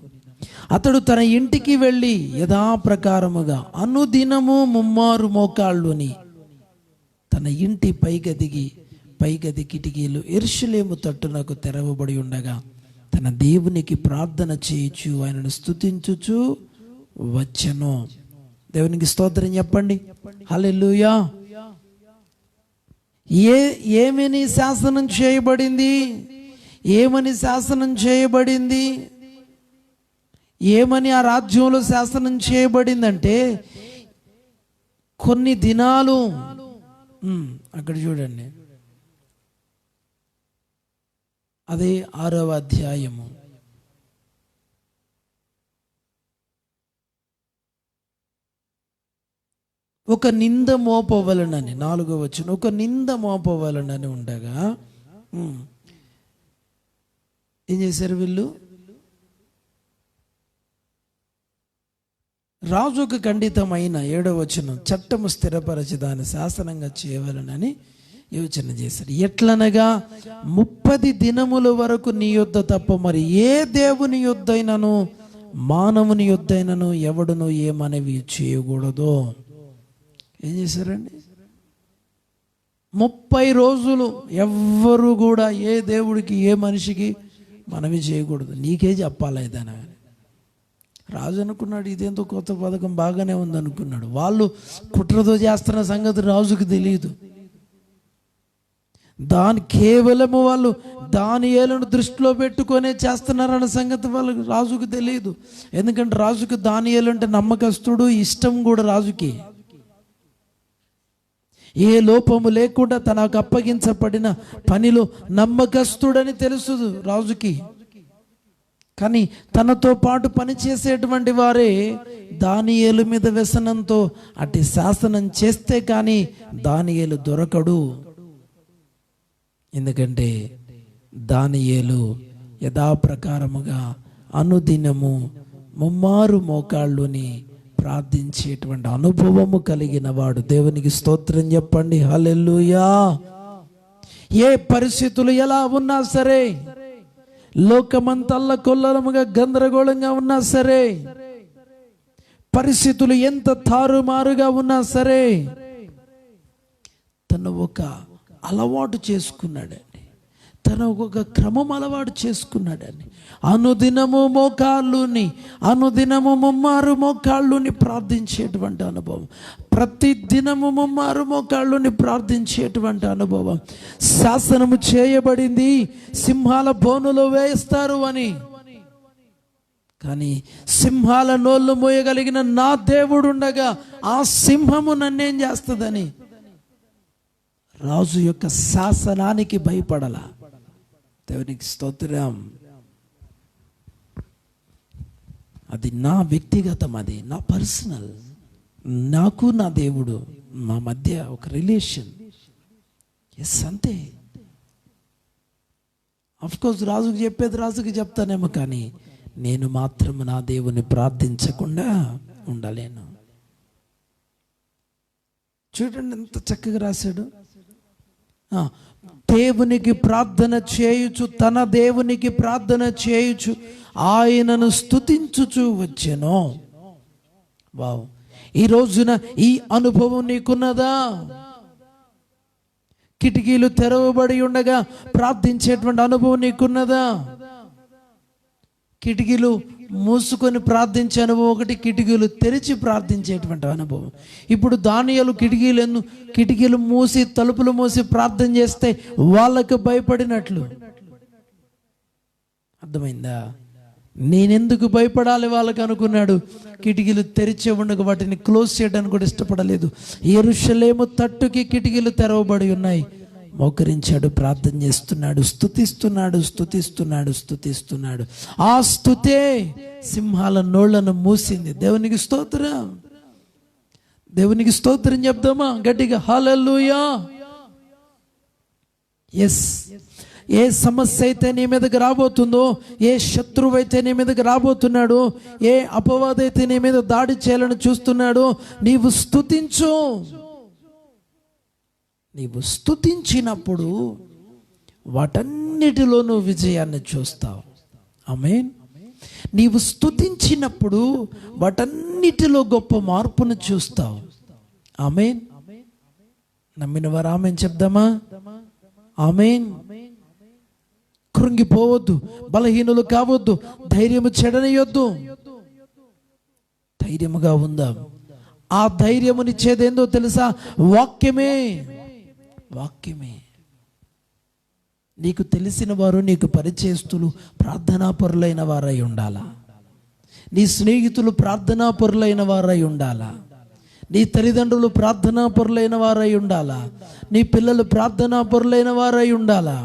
అతడు తన ఇంటికి వెళ్ళి యథాప్రకారముగా అనుదినము 3 మోకాళ్ళుని తన ఇంటి పైగది కిటికీలు యెరూషలేము తట్టునకు తెరవబడి ఉండగా తన దేవునికి ప్రార్థన చేయుచు ఆయనను స్తుతించుచు వచ్చెను. దేవునికి స్తోత్రం చెప్పండి. హల్లెలూయా. ఏమని శాసనం చేయబడింది? ఏమని శాసనం చేయబడింది? ఏమని ఆ రాజ్యంలో శాసనం చేయబడిందంటే కొన్ని దినాలు, అక్కడ చూడండి, అదే 6వ అధ్యాయము, ఒక నింద మోపవలనని, 4వ వచనం, ఒక నింద మోపవలనని ఉండగా ఏం చేశారు వీళ్ళు? రాజుకు ఖండితమైన 7వ వచనం, చట్టము స్థిరపరచి దాన్ని శాసనంగా చేయవలనని యోచన చేశారు. ఎట్లనగా 30 దినముల వరకు నీ యొద్ద తప్ప మరి ఏ దేవుని యొద్దైనను మానవుని యొద్దైనను ఎవడును ఏ మనవి చేయకూడదు. ఏం చేశారండి? 30 రోజులు ఎవ్వరు కూడా ఏ దేవుడికి ఏ మనిషికి మనవి చేయకూడదు, నీకే చెప్పాలి ఏదైనా. రాజు అనుకున్నాడు ఇదేంతో కొత్త పథకం బాగానే ఉంది అనుకున్నాడు. వాళ్ళు కుట్రతో చేస్తున్న సంగతి రాజుకు తెలియదు. కేవలము వాళ్ళు దానియేలును దృష్టిలో పెట్టుకొనే చేస్తున్నారన్న సంగతి వాళ్ళకి రాజుకు తెలియదు. ఎందుకంటే రాజుకు దానియేలు అంటే నమ్మకస్తుడు, ఇష్టం కూడా రాజుకి. ఏ లోపము లేకుండా తనకు అప్పగించబడిన పనిలో నమ్మకస్తుడని తెలుసు రాజుకి. కానీ తనతో పాటు పనిచేసేటువంటి వారే దానియేలు మీద వ్యసనంతో అటు శాసనం చేస్తే కానీ దానియేలు దొరకడు. ఎందుకంటే దానియేలు యథాప్రకారముగా అనుదినము ముమ్మారు మోకాళ్ళుని ప్రార్థించేటువంటి అనుభవము కలిగిన వాడు. దేవునికి స్తోత్రం చెప్పండి, హల్లెలూయా. ఏ పరిస్థితులు ఎలా ఉన్నా సరే, లోకమంతల్ల కొల్లలముగా గందరగోళంగా ఉన్నా సరే, పరిస్థితులు ఎంత తారుమారుగా ఉన్నా సరే, తను ఒక అలవాటు చేసుకున్నాడండి, తను ఒక క్రమం అలవాటు చేసుకున్నాడండి. అనుదినము మోకాళ్ళుని, అనుదినము ముమ్మారు మోకాళ్ళుని ప్రార్థించేటువంటి అనుభవం, ప్రతి దినము ముమ్మారు మోకాళ్ళుని ప్రార్థించేటువంటి అనుభవం. శాసనము చేయబడింది సింహాల బోనులో వేస్తారు అని, కానీ సింహాల నోళ్ళు మోయగలిగిన నా దేవుడు ఉండగా ఆ సింహము నన్నేం చేస్తుందని రాజు యొక్క శాసనానికి భయపడాల. దేవునికి స్తోత్రం. అది నా వ్యక్తిగతం, అది నా పర్సనల్, నాకు నా దేవుడు మా మధ్య ఒక రిలేషన్. ఎస్, అంతే. అఫ్కోర్స్ రాజుకు చెప్పేది రాజుకి చెప్తానేమో, కానీ నేను మాత్రం నా దేవుని ప్రార్థించకుండా ఉండలేను. చూడండి ఎంత చక్కగా రాశాడు. దేవునికి ప్రార్థన చేయుచు, తన దేవునికి ప్రార్థన చేయుచు ఆయనను స్తుతించుచు వచ్చెను. వావ్, ఈ రోజున ఈ అనుభవం నీకున్నదా? కిటికీలు తెరవబడి ఉండగా ప్రార్థించేటువంటి అనుభవం నీకున్నదా? కిటికీలు మూసుకొని ప్రార్థించే అనుభవం ఒకటి, కిటికీలు తెరిచి ప్రార్థించేటువంటి అనుభవం. ఇప్పుడు దానియేలు కిటికీలు మూసి తలుపులు మూసి ప్రార్థన చేస్తే వాళ్ళకు భయపడినట్లు. అర్థమైందా? నేనెందుకు భయపడాలి వాళ్ళకి అనుకున్నాడు. కిటికీలు తెరిచే ఉండగా వాటిని క్లోజ్ చేయడానికి కూడా ఇష్టపడలేదు. యెరూషలేము తట్టుకి కిటికీలు తెరవబడి ఉన్నాయి. మోకరించాడు, ప్రార్థన చేస్తున్నాడు, స్తుతిస్తున్నాడు. ఆ స్తుతే సింహాల నోళ్లను మూసింది. దేవునికి స్తోత్రం చెప్దామా గట్టిగా? హల్లెలూయా. ఎస్, ఏ సమస్య అయితే నీ మీదకి రాబోతుందో, ఏ శత్రువు అయితే నీ మీదకి రాబోతున్నాడో, ఏ అపవాది అయితే నీ మీద దాడి చేయాలని చూస్తున్నాడో, నీవు స్తుతించినప్పుడు వాటన్నిటిలో నువ్వు విజయాన్ని చూస్తావు. ఆమేన్. నీవు స్తుతించినప్పుడు వాటన్నిటిలో గొప్ప మార్పును చూస్తావు. ఆమేన్. నమ్మిన వారు ఆమేన్ చెప్దామా? ఆమేన్. కృంగిపోవద్దు, బలహీనులు కావద్దు, ధైర్యము చెడనియొద్దు. ధైర్యముగా ఉందాం. ఆ ధైర్యమునిచ్చేదేందో తెలుసా? వాక్యమే. నీకు తెలిసిన వారు, నీకు పరిచయస్తులు ప్రార్థనాపరులైన వారై ఉండాలా. నీ స్నేహితులు ప్రార్థనా పరులైన వారై ఉండాలా, నీ తల్లిదండ్రులు ప్రార్థనా పరులైన వారై ఉండాలా, నీ పిల్లలు ప్రార్థనా పరులైన వారై ఉండాలా.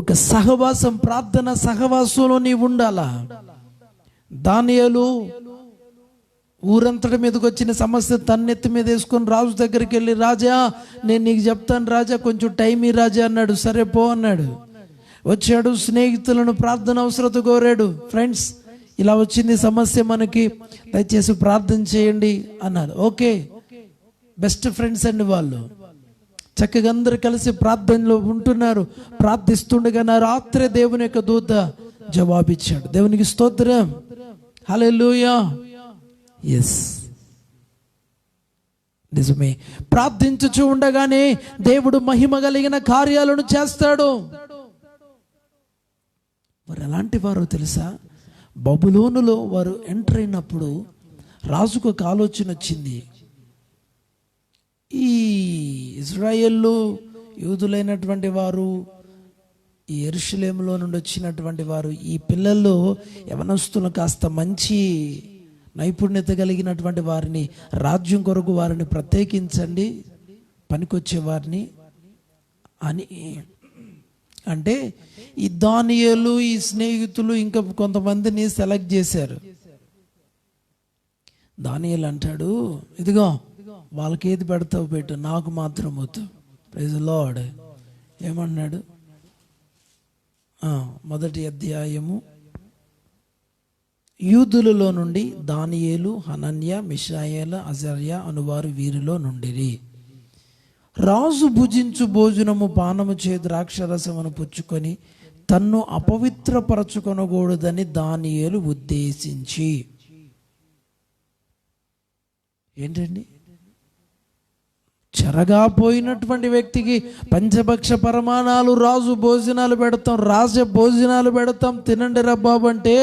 ఒక సహవాసం, ప్రార్థన సహవాసంలో నీవు ఉండాలా. దానియేలు ఊరంతటి మీదకి వచ్చిన సమస్య తన్నెత్తి మీద వేసుకొని రాజు దగ్గరికి వెళ్ళి, రాజా నేను నీకు చెప్తాను రాజా, కొంచెం టైం ఈ రాజా అన్నాడు. సరే పో అన్నాడు. వచ్చాడు, స్నేహితులను ప్రార్థన అవసరత కోరాడు. ఫ్రెండ్స్ ఇలా వచ్చింది సమస్య మనకి, దయచేసి ప్రార్థన చేయండి అన్నారు. ఓకే, బెస్ట్ ఫ్రెండ్స్ అండి వాళ్ళు. చక్కగా అందరు కలిసి ప్రార్థనలో ఉంటున్నారు. ప్రార్థిస్తుండగా నా రాత్రే దేవుని యొక్క దూత జవాబిచ్చాడు. దేవునికి స్తోత్రం, హల్లెలూయా. ఎస్, నిజమే. ప్రార్థించుచు ఉండగానే దేవుడు మహిమ కలిగిన కార్యాలను చేస్తాడు. వారు ఎలాంటి వారో తెలుసా? బబులోనులో వారు ఎంటర్ అయినప్పుడు రాజుకు ఒక ఆలోచన వచ్చింది. ఈ ఇజ్రాయేల్లో యూదులైనటువంటి వారు, ఈ యెరూషలేములో నుండి వచ్చినటువంటి వారు, ఈ పిల్లల్లో యవనస్తులు కాస్త మంచి నైపుణ్యత కలిగినటువంటి వారిని, రాజ్యం కొరకు వారిని ప్రత్యేకించండి, పనికొచ్చే వారిని అని అంటే ఈ దానియేలు, ఈ స్నేహితులు ఇంకా కొంతమందిని సెలెక్ట్ చేశారు. దానియేలు అంటాడు, ఇదిగో వాళ్ళకి ఏది పెడతావు పెట్టు, నాకు మాత్రం వద్దు. Praise the lord. ఏమన్నాడు? మొదటి అధ్యాయము, యూదులలో నుండి దానియేలు, హనన్య, మిషాయేల, అజర్య అనువారు వీరిలో నుండిరి. రాజు భుజించు భోజనము పానము చే ద్రాక్షరసమును పుచ్చుకొని తన్ను అపవిత్రపరచుకొనకూడదని దానియేలు ఉద్దేశించి. ఏంటండి? చెరగా పోయినటువంటి వ్యక్తికి పంచభక్ష పరమాణాలు, రాజు భోజనాలు పెడతాం, రాజ భోజనాలు పెడతాం, తినండి రా బాబు అంటే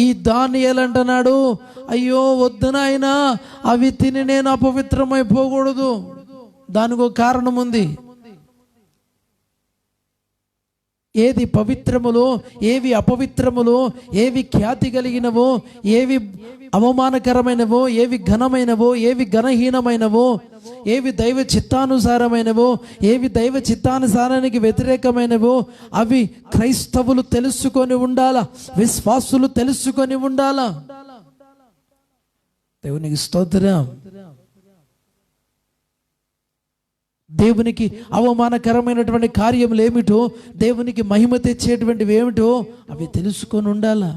ఈ దానియేలు అంటున్నాడు, అయ్యో వద్దు నాయనా, అవి తిని నేను అపవిత్రమైపోకూడదు. దానికి ఒక కారణం ఉంది. ఏది పవిత్రములో, ఏవి అపవిత్రములో, ఏవి ఖ్యాతి కలిగినవో, ఏవి అవమానకరమైనవో, ఏవి ఘనమైనవో, ఏవి ఘనహీనమైనవో, ఏవి దైవ చిత్తానుసారమైనవో, ఏవి దైవ చిత్తానుసారానికి వ్యతిరేకమైనవో అవి క్రైస్తవులు తెలుసుకొని ఉండాలా, విశ్వాసులు తెలుసుకొని ఉండాలా. దేవునికి స్తోత్రం. దేవునికి అవమానకరమైనటువంటి కార్యములు ఏమిటో, దేవునికి మహిమ తెచ్చేటువంటివి ఏమిటో అవి తెలుసుకొని ఉండాలా.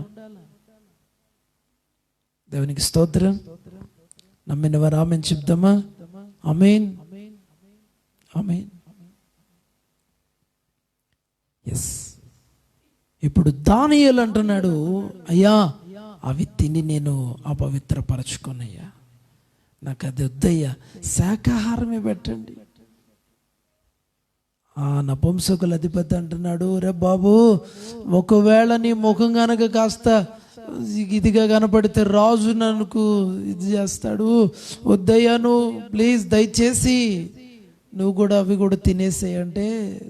దేవునికి స్తోత్రం. నమ్మిన వారు ఆమేన్ చెప్దామా? ఆమేన్, ఆమేన్. ఎస్. ఇప్పుడు దానియేలు అంటున్నాడు, అయ్యా అవి తిని నేను అపవిత్రపరచుకున్నయ్యా, నాకు అది వద్దయ్యా, శాకాహారమే పెట్టండి. ఆ నపుంసకుల అధిపతి అంటున్నాడు, రే బాబు, ఒకవేళ నీ ముఖం కనుక కాస్త ఇదిగా కనపడితే రాజు నన్ను ఇది చేస్తాడు, వద్దయ్యా నువ్వు ప్లీజ్ దయచేసి నువ్వు కూడా అవి కూడా తినేసేయంటే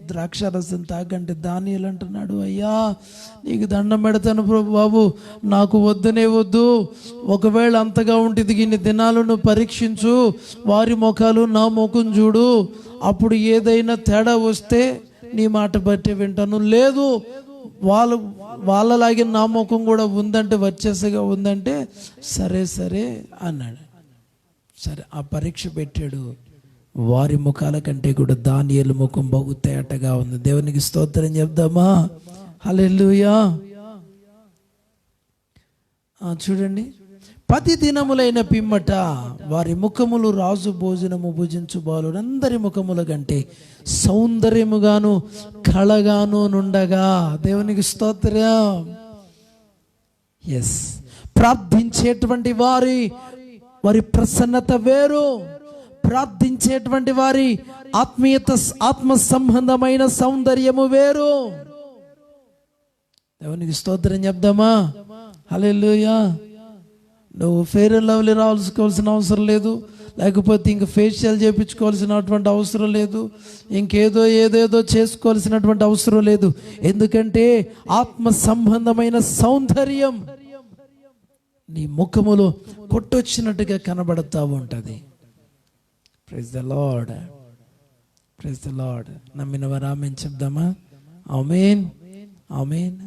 ద్రాక్షారసం తాగంటే దానియేలు అంటున్నాడు, అయ్యా నీకు దండం పెడతాను బాబు, నాకు వద్దనే వద్దు. ఒకవేళ అంతగా ఉంటుంది ఇన్ని దినాలు నువ్వు పరీక్షించు, వారి ముఖాలు నా ముఖం చూడు, అప్పుడు ఏదైనా తేడా వస్తే నీ మాట బట్టి వింటాను, లేదు వాళ్ళలాగే నా ముఖం కూడా ఉందంటే, వచ్చేసగా ఉందంటే సరే సరే అన్నాడు. సరే ఆ పరీక్ష పెట్టాడు. వారి ముఖాల కంటే కూడా దానియేలు ముఖం బహు తేటగా ఉంది. దేవునికి స్తోత్రం చెప్దామా? హల్లెలూయా. చూడండి, 10 దినములైన పిమ్మట వారి ముఖములు రాజు భోజనము భుజించు బాలురందరి ముఖముల కంటే సౌందర్యముగాను కళగాను నుండగా. దేవునికి స్తోత్రం. ఎస్, ప్రార్థించేటువంటి వారి ప్రసన్నత వేరు, ప్రార్థించేటువంటి వారి ఆత్మీయత, ఆత్మ సంబంధమైన సౌందర్యము వేరు. దేవునికి స్తోత్రం చెప్దామా? హల్లెలూయా. నువ్వు ఫెయిర్ అండ్ లవ్లీ రాసుకోవాల్సిన అవసరం లేదు, లేకపోతే ఇంక ఫేషియల్ చేయించుకోవాల్సినటువంటి అవసరం లేదు, ఏదేదో చేసుకోవాల్సినటువంటి అవసరం లేదు. ఎందుకంటే ఆత్మ సంబంధమైన సౌందర్యం నీ ముఖములో కొట్టొచ్చినట్టుగా కనబడతా ఉంటుంది. Praise the lord, praise the lord. నమ్మిన వారు ఆమేన్ చెప్దామా? ఆమేన్, ఆమేన్.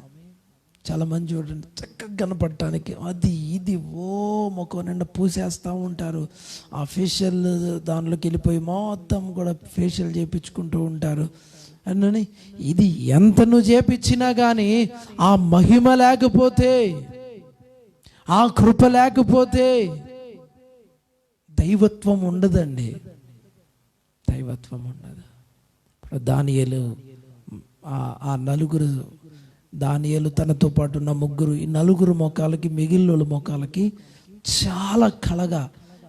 చాలా మంది చూడండి, చక్కగా కనపడటానికి అది ఇది ముఖం నిండా పూసేస్తూ ఉంటారు. ఆ ఫేషియల్ దానిలోకి వెళ్ళిపోయి మొత్తం కూడా ఫేషియల్ చేయించుకుంటూ ఉంటారు. అని ఇది ఎంత నువ్వు చేపించినా కానీ ఆ మహిమ లేకపోతే, ఆ కృప లేకపోతే దైవత్వం ఉండదండి, దైవత్వం ఉండదు. దానియేలు, ఆ నలుగురు, దానియేలు తనతో పాటు ఉన్న ముగ్గురు, ఈ నలుగురు ముఖాలకి, మిగిలిన ముఖాలకి చాలా కళగా,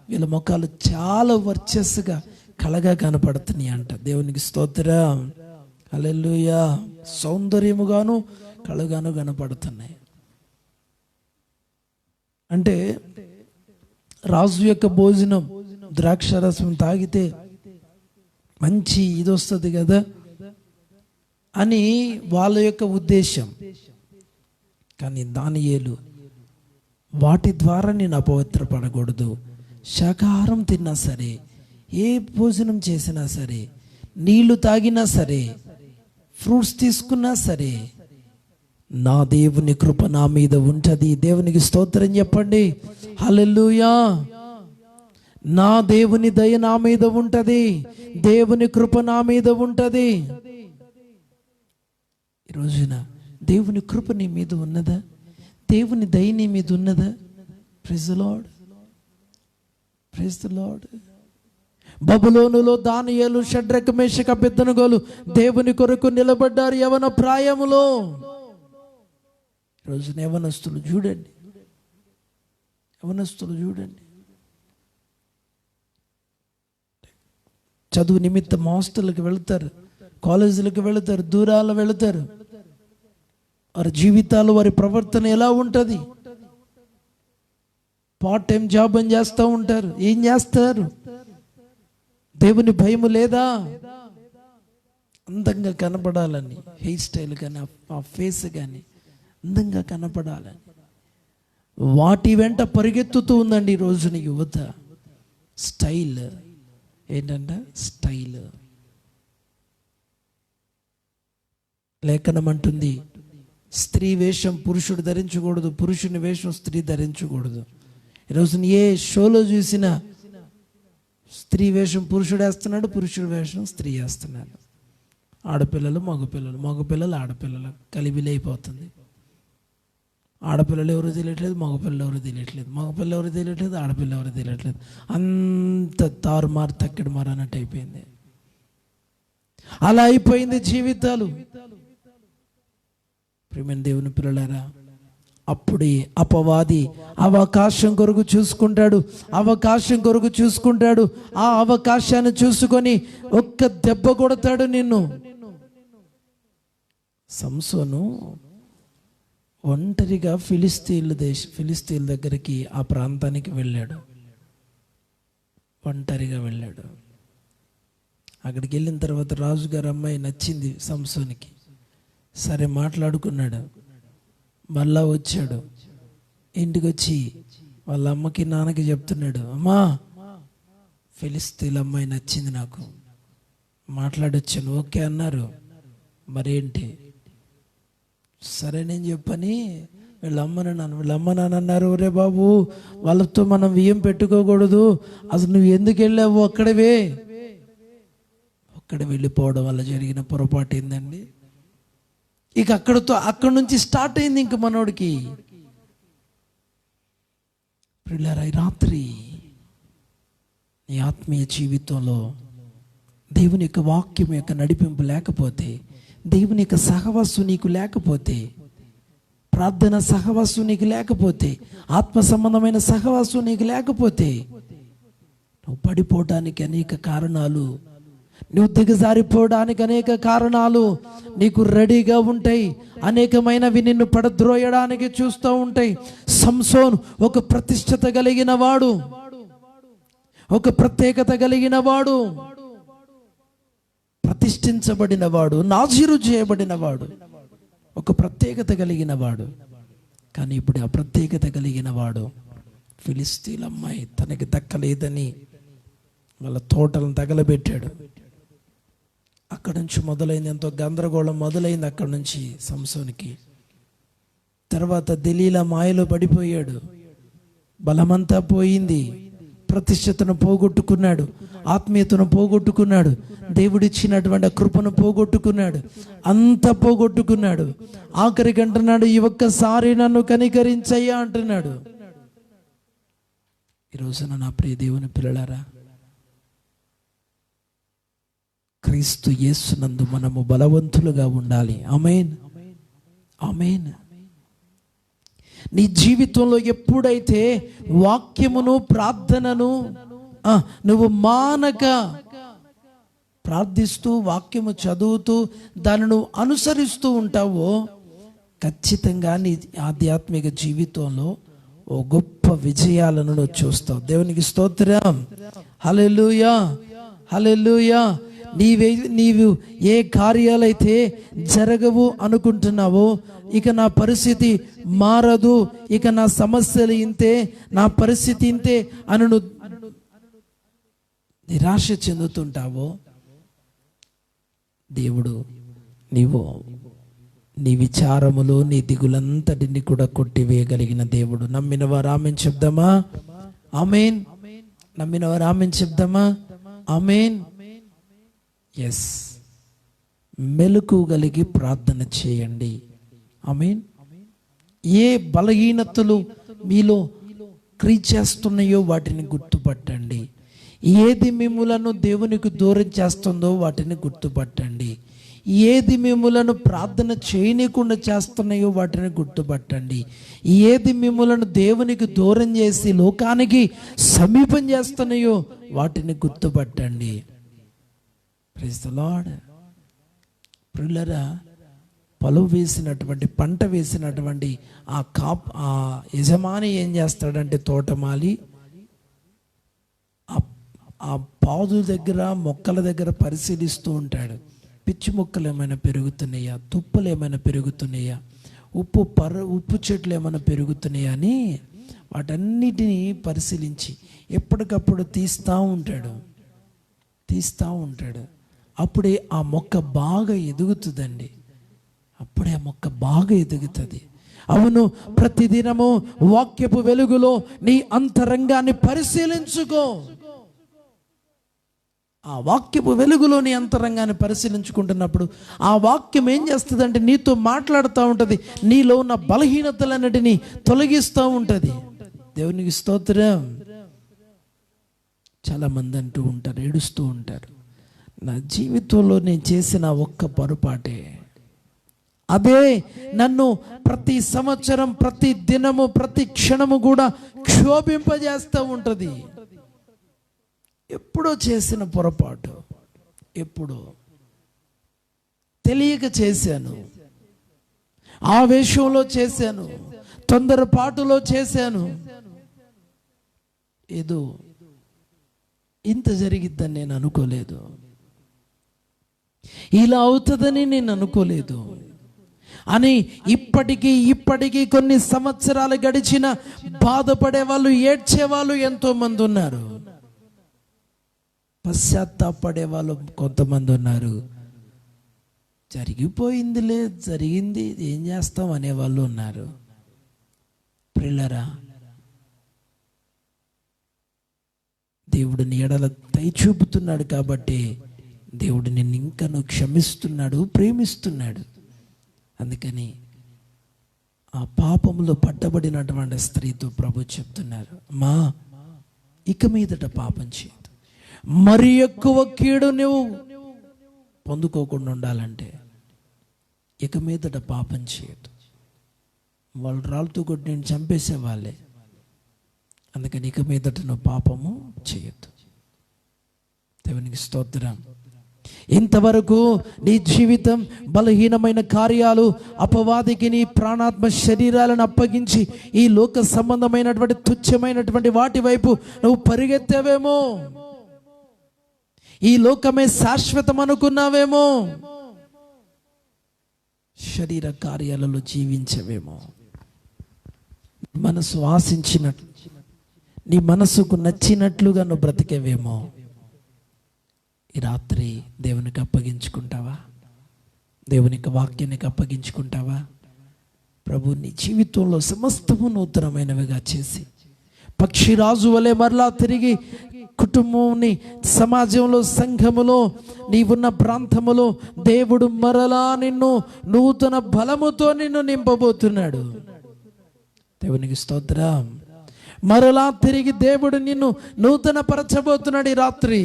వీళ్ళ ముఖాలు చాలా వర్చస్సుగా కళగా కనపడుతున్నాయి అంట. దేవునికి స్తోత్రం, హల్లెలూయా. సౌందర్యముగాను కళగాను కనపడుతున్నాయి. అంటే రాజు యొక్క భోజనం ద్రాక్షారసం తాగితే మంచి ఇది వస్తుంది కదా అని వాళ్ళ యొక్క ఉద్దేశం. కానీ దానియేలు వాటి ద్వారా నేను అపవిత్రపడకూడదు, శాకాహారం తిన్నా సరే, ఏ భోజనం చేసినా సరే, నీళ్లు తాగినా సరే, ఫ్రూట్స్ తీసుకున్నా సరే, నా దేవుని కృప నా మీద ఉంటది. దేవునికి స్తోత్రం చెప్పండి, హల్లెలూయా. నా దేవుని దయ నా మీద ఉంటది, దేవుని కృప నా మీద ఉంటది. ఈ రోజున దేవుని కృప నీ మీద ఉన్నదా? దేవుని దయ నీ మీద ఉన్నదా? Praise the Lord, praise the Lord. బబులోనులో దానియేలు, షడ్రక్, మేషక్, అబేద్నెగోలు దేవుని కొరకు నిలబడ్డారు యవన ప్రాయములో. రోజున యవనస్తులు చూడండి, యవనస్తులు చూడండి, చదువు నిమిత్తం హాస్టల్కి వెళతారు, కాలేజీలకు వెళతారు, దూరాలు వెళతారు. వారి జీవితాలు, వారి ప్రవర్తన ఎలా ఉంటుంది? పార్ట్ టైం జాబ్ అని చేస్తూ ఉంటారు. ఏం చేస్తారు? దేవుని భయము లేదా? అందంగా కనపడాలని, హెయిర్ స్టైల్ కానీ, ఆ ఫేస్ కానీ అందంగా కనపడాలని వాటి వెంట పరిగెత్తుతూ ఉందండి ఈ రోజున యువత. స్టైల్ ఏంటంటే స్టైల్. లేఖనం అంటుంది, స్త్రీ వేషం పురుషుడు ధరించకూడదు, పురుషుని వేషం స్త్రీ ధరించకూడదు. ఈరోజు ఏ షోలో చూసినా స్త్రీ వేషం పురుషుడు వేస్తున్నాడు, పురుషుడు వేషం స్త్రీ వేస్తున్నాడు. ఆడపిల్లలు మగపిల్లలు, మగపిల్లలు ఆడపిల్లలు కలిబిలైపోతుంది. ఆడపిల్లలు ఎవరు తెలియట్లేదు, మగపిల్లలు ఎవరు తెలియట్లేదు, మగపిల్లలు ఎవరు తెలియట్లేదు, ఆడపిల్లలు ఎవరు తెలియట్లేదు. అంత తారుమారు తక్కిడి మారు అన్నట్టు అయిపోయింది. అలా అయిపోయింది జీవితాలు. ప్రియమైన దేవుని పిల్లలారా, అప్పుడే అపవాది అవకాశం కొరకు చూసుకుంటాడు, అవకాశం కొరకు చూసుకుంటాడు. ఆ అవకాశాన్ని చూసుకొని ఒక్క దెబ్బ కొడతాడు నిన్ను. సంసోను ఒంటరిగా ఫిలిస్తీన్ల దగ్గరికి, ఆ ప్రాంతానికి వెళ్ళాడు, ఒంటరిగా వెళ్ళాడు. అక్కడికి వెళ్ళిన తర్వాత రాజుగారి అమ్మాయి నచ్చింది సంసోనికి. సరే మాట్లాడుకున్నాడు. మళ్ళా వచ్చాడు, ఇంటికి వచ్చి వాళ్ళ అమ్మకి నాన్నకి చెప్తున్నాడు, అమ్మా ఫిలిస్తీన్ల అమ్మాయి నచ్చింది నాకు, మాట్లాడొచ్చాను. ఓకే అన్నారు. మరేంటి? సరే నేను చెప్పని వీళ్ళ అమ్మ నాన్న అన్నారు, ఒరే బాబు వాళ్ళతో మనం బియ్యం పెట్టుకోకూడదు, అసలు నువ్వు ఎందుకు వెళ్ళావు? ఒక్కడే వెళ్ళిపోవడం వల్ల జరిగిన పొరపాటు ఏందండి? ఇక అక్కడి నుంచి స్టార్ట్ అయింది ఇంక మనోడికి. ప్రియులారా, ఈ రాత్రి నీ ఆత్మీయ జీవితంలో దేవుని యొక్క వాక్యం యొక్క నడిపింపు లేకపోతే, దేవుని యొక్క సహవాసం నీకు లేకపోతే, ప్రార్థన సహవాసం నీకు లేకపోతే, ఆత్మ సంబంధమైన సహవాసం నీకు లేకపోతే, నువ్వు పడిపోవడానికి అనేక కారణాలు, నువ్వు దిగజారిపోవడానికి అనేక కారణాలు నీకు రెడీగా ఉంటాయి. అనేకమైనవి నిన్ను పడద్రోయడానికి చూస్తూ ఉంటాయి. సంసోన్ ఒక ప్రతిష్టత కలిగిన వాడు, ఒక ప్రత్యేకత కలిగిన వాడు, ప్రతిష్ఠించబడిన వాడు, నాజీరు చేయబడిన వాడు, ఒక ప్రత్యేకత కలిగిన వాడు. కానీ ఇప్పుడు ఆ ప్రత్యేకత కలిగిన వాడు ఫిలిస్తీన్ల అమ్మాయి తనకి దక్కలేదని వాళ్ళ తోటలను తగలబెట్టాడు. అక్కడి నుంచి మొదలైంది, ఎంతో గందరగోళం మొదలైంది అక్కడి నుంచి సంసోనికి. తర్వాత దెలీలా మాయలో పడిపోయాడు, బలమంతా పోయింది, ప్రతిష్టతను పోగొట్టుకున్నాడు, ఆత్మీయతను పోగొట్టుకున్నాడు, దేవుడిచ్చినటువంటి కృపను పోగొట్టుకున్నాడు, అంతా పోగొట్టుకున్నాడు. ఆఖరికి అంటున్నాడు, ఈ ఒక్కసారి నన్ను కనికరించయ్యా అంటున్నాడు. ఈ రోజున నా ప్రియ దేవుని పిల్లలారా, క్రీస్తు యేసునందు మనము బలవంతులుగా ఉండాలి. ఆమేన్, ఆమేన్. నీ జీవితంలో ఎప్పుడైతే వాక్యమును ప్రార్థనను నువ్వు మానక ప్రార్థిస్తూ వాక్యము చదువుతూ దాన్ని నువ్వు అనుసరిస్తూ ఉంటావో, ఖచ్చితంగా నీ ఆధ్యాత్మిక జీవితంలో ఓ గొప్ప విజయాలను నువ్వు చూస్తావు. దేవునికి స్తోత్రం. హల్లెలూయా, హల్లెలూయా. నీవు ఏ కార్యాలైతే జరగవు అనుకుంటున్నావో, ఇక నా పరిస్థితి మారదు, ఇక నా సమస్యలు ఇంతే, నా పరిస్థితి ఇంతే అని నువ్వు నిరాశ చెందుతుంటావో, దేవుడు నీ విచారములో నీ దిగులంతటిని కూడా కొట్టివేయగలిగిన దేవుడు. నమ్మిన వారు ఆమేన్ చెప్దామా? ఆమేన్. నమ్మిన వారు ఆమేన్ చెప్దామా? ఆమేన్. ఎస్, మెలకువగలిగి ప్రార్థన చేయండి. ఆమేన్. ఏ బలహీనతలు మీలో క్రియ చేస్తున్నాయో వాటిని గుర్తుపట్టండి. ఏది మిమ్ములను దేవునికి దూరం చేస్తుందో వాటిని గుర్తుపట్టండి. ఏది మిమ్ములను ప్రార్థన చేయనీయకుండా చేస్తున్నాయో వాటిని గుర్తుపట్టండి. ఏది మిమ్ములను దేవునికి దూరం చేసి లోకానికి సమీపం చేస్తున్నాయో వాటిని గుర్తుపట్టండి. Praise the lord. ప్రియులారా, పొలం వేసినటువంటి పంట వేసినటువంటి ఆ యజమాని ఏం చేస్తాడంటే, తోటమాలి ఆ పాదు దగ్గర మొక్కల దగ్గర పరిశీలిస్తూ ఉంటాడు. పిచ్చి మొక్కలు ఏమైనా పెరుగుతున్నాయా, తుప్పలు ఏమైనా పెరుగుతున్నాయా, ఉప్పు చెట్లు ఏమైనా పెరుగుతున్నాయా అని వాటన్నిటినీ పరిశీలించి ఎప్పటికప్పుడు తీస్తూ ఉంటాడు. అప్పుడే ఆ మొక్క బాగా ఎదుగుతుందండి. అప్పుడే ఆ మొక్క బాగా ఎదుగుతుంది. అవును, ప్రతిదినము వాక్యపు వెలుగులో నీ అంతరంగాన్ని పరిశీలించుకో. ఆ వాక్యపు వెలుగులో నీ అంతరంగాన్ని పరిశీలించుకుంటున్నప్పుడు ఆ వాక్యం ఏం చేస్తుందంటే నీతో మాట్లాడుతూ ఉంటుంది, నీలో ఉన్న బలహీనతలన్నిటినీ తొలగిస్తూ ఉంటుంది. దేవునికి స్తోత్రం. చాలామంది అంటూ ఉంటారు, ఏడుస్తూ ఉంటారు, నా జీవితంలో నేను చేసిన ఒక్క పొరపాటే, అదే నన్ను ప్రతి సంవత్సరం, ప్రతి దినము, ప్రతి క్షణము కూడా క్షోభింపజేస్తూ ఉంటుంది. ఎప్పుడో చేసిన పొరపాటు, ఎప్పుడో తెలియక చేశాను, ఆవేశంలో చేశాను, తొందరపాటులో చేశాను, ఏదో ఇంత జరిగిద్దని నేను అనుకోలేదు, ఇలా అవుతుందని నేను అనుకోలేదు అని ఇప్పటికీ కొన్ని సంవత్సరాలు గడిచిన బాధపడే వాళ్ళు, ఏడ్చే వాళ్ళు ఎంతో మంది ఉన్నారు. పశ్చాత్తాపడే వాళ్ళు కొంతమంది ఉన్నారు. జరిగిపోయిందిలే, జరిగింది, ఏం చేస్తాం అనేవాళ్ళు ఉన్నారు. ప్రియులారా, దేవుడు నీ ఎడల దయ చూపుతున్నాడు కాబట్టి దేవుడు నిన్ను ఇంకను క్షమిస్తున్నాడు, ప్రేమిస్తున్నాడు. అందుకని ఆ పాపములో పట్టబడినటువంటి స్త్రీతో ప్రభు చెప్తున్నారు, మా ఇక మీదట పాపం చేయదు. మరి ఎక్కువ కీడు నువ్వు పొందుకోకుండా ఉండాలంటే ఇక మీదట పాపం చేయదు. వాళ్ళు రాళ్ళతో కొట్టి నేను చంపేసే వాళ్ళే. అందుకని ఇక మీదట నువ్వు పాపము చేయొద్దు. దేవునికి స్తోత్రం. ఇంతవరకు నీ జీవితం బలహీనమైన కార్యాలు, అపవాదికి నీ ప్రాణాత్మ శరీరాలను అప్పగించి ఈ లోక సంబంధమైనటువంటి తుచ్చమైనటువంటి వాటి వైపు నువ్వు పరిగెత్తావేమో, ఈ లోకమే శాశ్వతం అనుకున్నావేమో, శరీర కార్యాలలో జీవించవేమో, మనసు ఆశించినట్లు నీ మనసుకు నచ్చినట్లుగా నువ్వు బ్రతికేవేమో. ఈ రాత్రి దేవునికి అప్పగించుకుంటావా? దేవునికి వాక్యానికి అప్పగించుకుంటావా? ప్రభు నీ జీవితంలో సమస్తము నూతనమైనవిగా చేసి పక్షిరాజు వలె మరలా తిరిగి కుటుంబంని, సమాజంలో, సంఘములో, నీవున్న ప్రాంతములో దేవుడు మరలా నిన్ను నూతన బలముతో నిన్ను నింపబోతున్నాడు. దేవునికి స్తోత్రం. మరలా తిరిగి దేవుడు నిన్ను నూతన పరచబోతున్నాడు. ఈ రాత్రి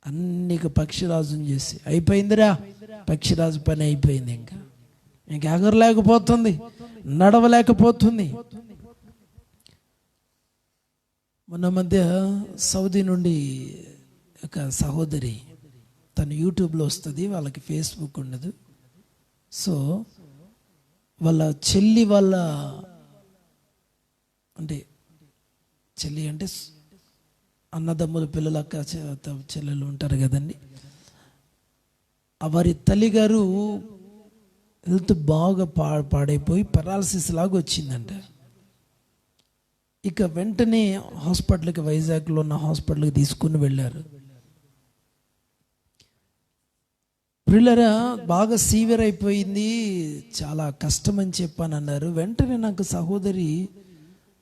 అన్నికి పక్షిరాజుని చేసి అయిపోయిందిరా, పక్షిరాజు పని అయిపోయింది. ఇంకా ఎగరలేకపోతుంది, నడవలేకపోతుంది. మొన్న మధ్య సౌదీ నుండి ఒక సహోదరి, తను యూట్యూబ్లో వస్తుంది, వాళ్ళకి ఫేస్బుక్ ఉండదు. సో వాళ్ళ చెల్లి అంటే అన్నదమ్ముల పిల్లలు, అక్క చెల్లెలు ఉంటారు కదండి. వారి తల్లిగారు హెల్త్ బాగా పాడైపోయి పెరాలసిస్ లాగా వచ్చిందంట. ఇక వెంటనే హాస్పిటల్కి, వైజాగ్లో ఉన్న హాస్పిటల్కి తీసుకుని వెళ్ళారు. పిల్లరా బాగా సీవియర్ అయిపోయింది, చాలా కష్టం అని చెప్పాను అన్నారు. వెంటనే నాకు సహోదరి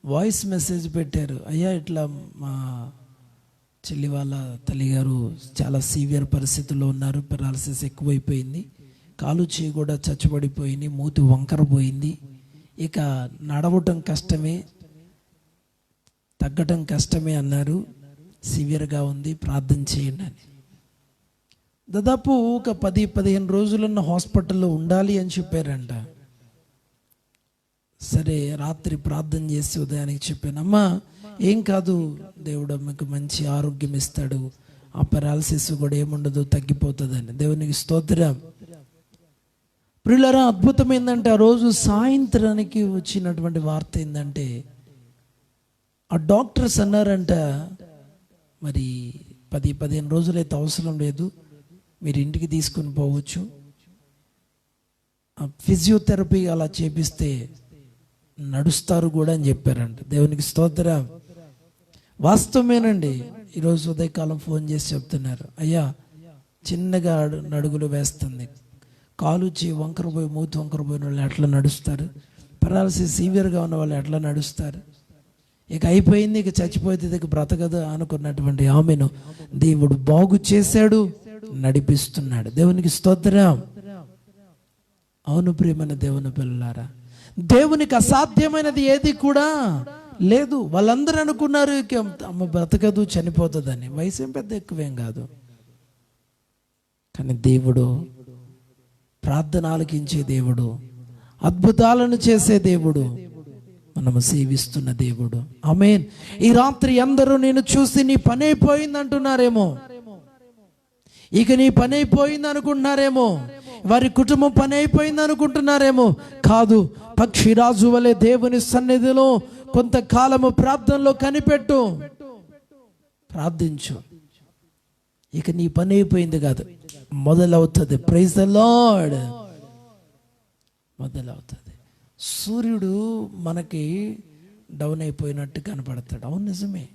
వాయిస్ మెసేజ్ పెట్టారు, అయ్యా ఇట్లా మా చెల్లి వాళ్ళ తల్లిగారు చాలా సీవియర్ పరిస్థితుల్లో ఉన్నారు, పెరాలసిస్ ఎక్కువైపోయింది, కాలు చేయి కూడా చచ్చుబడిపోయింది, మూతి వంకర పోయింది, ఇక నడవటం కష్టమే, తగ్గటం కష్టమే అన్నారు, సివియర్గా ఉంది, ప్రార్థన చేయండి అని. దాదాపు ఒక 10-15 రోజులున్న హాస్పిటల్లో ఉండాలి అని చెప్పారంట. సరే రాత్రి ప్రార్థన చేసి ఉదయానికి చెప్పాను, అమ్మా ఏం కాదు, దేవుడు మీకు మంచి ఆరోగ్యం ఇస్తాడు, ఆ పెరాలసిస్ కూడా ఏముండదు, తగ్గిపోతుందని. దేవునికి స్తోత్రం. ప్రియులారా, అద్భుతం ఏంటంటే ఆ రోజు సాయంత్రానికి వచ్చినటువంటి వార్త ఏంటంటే, ఆ డాక్టర్స్ అన్నారంట, మరి 10-15 రోజులైతే అవసరం లేదు, మీరు ఇంటికి తీసుకుని పోవచ్చు, ఫిజియోథెరపీ అలా చేపిస్తే నడుస్తారు కూడా అని చెప్పారంట. దేవునికి స్తోత్రం. వాస్తవమేనండి. ఈరోజు ఉదయకాలం ఫోన్ చేసి చెప్తున్నారు, అయ్యా చిన్నగా నడుగులు వేస్తుంది, కాలు చేయి వంకరపోయి, మూతి వంకరపోయిన వాళ్ళు ఎట్లా నడుస్తారు, పెరాలసిస్ సీవియర్గా ఉన్న వాళ్ళు ఎట్లా నడుస్తారు, ఇక అయిపోయింది, ఇక చచ్చిపోతే ఇక బ్రతకదు అనుకున్నటువంటి ఆమెను దేవుడు బాగు చేశాడు, నడిపిస్తున్నాడు. దేవునికి స్తోత్రం. అవును ప్రియమైన దేవుని పిల్లలారా, దేవునికి అసాధ్యమైనది ఏది కూడా లేదు. వాళ్ళందరూ అనుకున్నారు ఇక అమ్మ బ్రతకదు, చనిపోతుందని. వయసు ఏం పెద్ద ఎక్కువేం కాదు, కానీ దేవుడు ప్రార్థన ఆలకించే దేవుడు, అద్భుతాలను చేసే దేవుడు, మనము సేవిస్తున్న దేవుడు. ఆమేన్. ఈ రాత్రి అందరూ నేను చూసి నీ పని అయిపోయింది అంటున్నారేమో, ఇక నీ పని అయిపోయింది అనుకుంటున్నారేమో, వారి కుటుంబం పని అయిపోయింది అనుకుంటున్నారేమో. కాదు, పక్షిరాజు వలె దేవుని సన్నిధిలో కొంతకాలము ప్రార్థనలో కనిపెట్టు, ప్రార్థించు, ఇక నీ పని అయిపోయింది కాదు, మొదలవుతుంది. Praise the lord. మొదలవుతుంది. సూర్యుడు మనకి డౌన్ అయిపోయినట్టు కనపడతాడు, అవును నిజమే.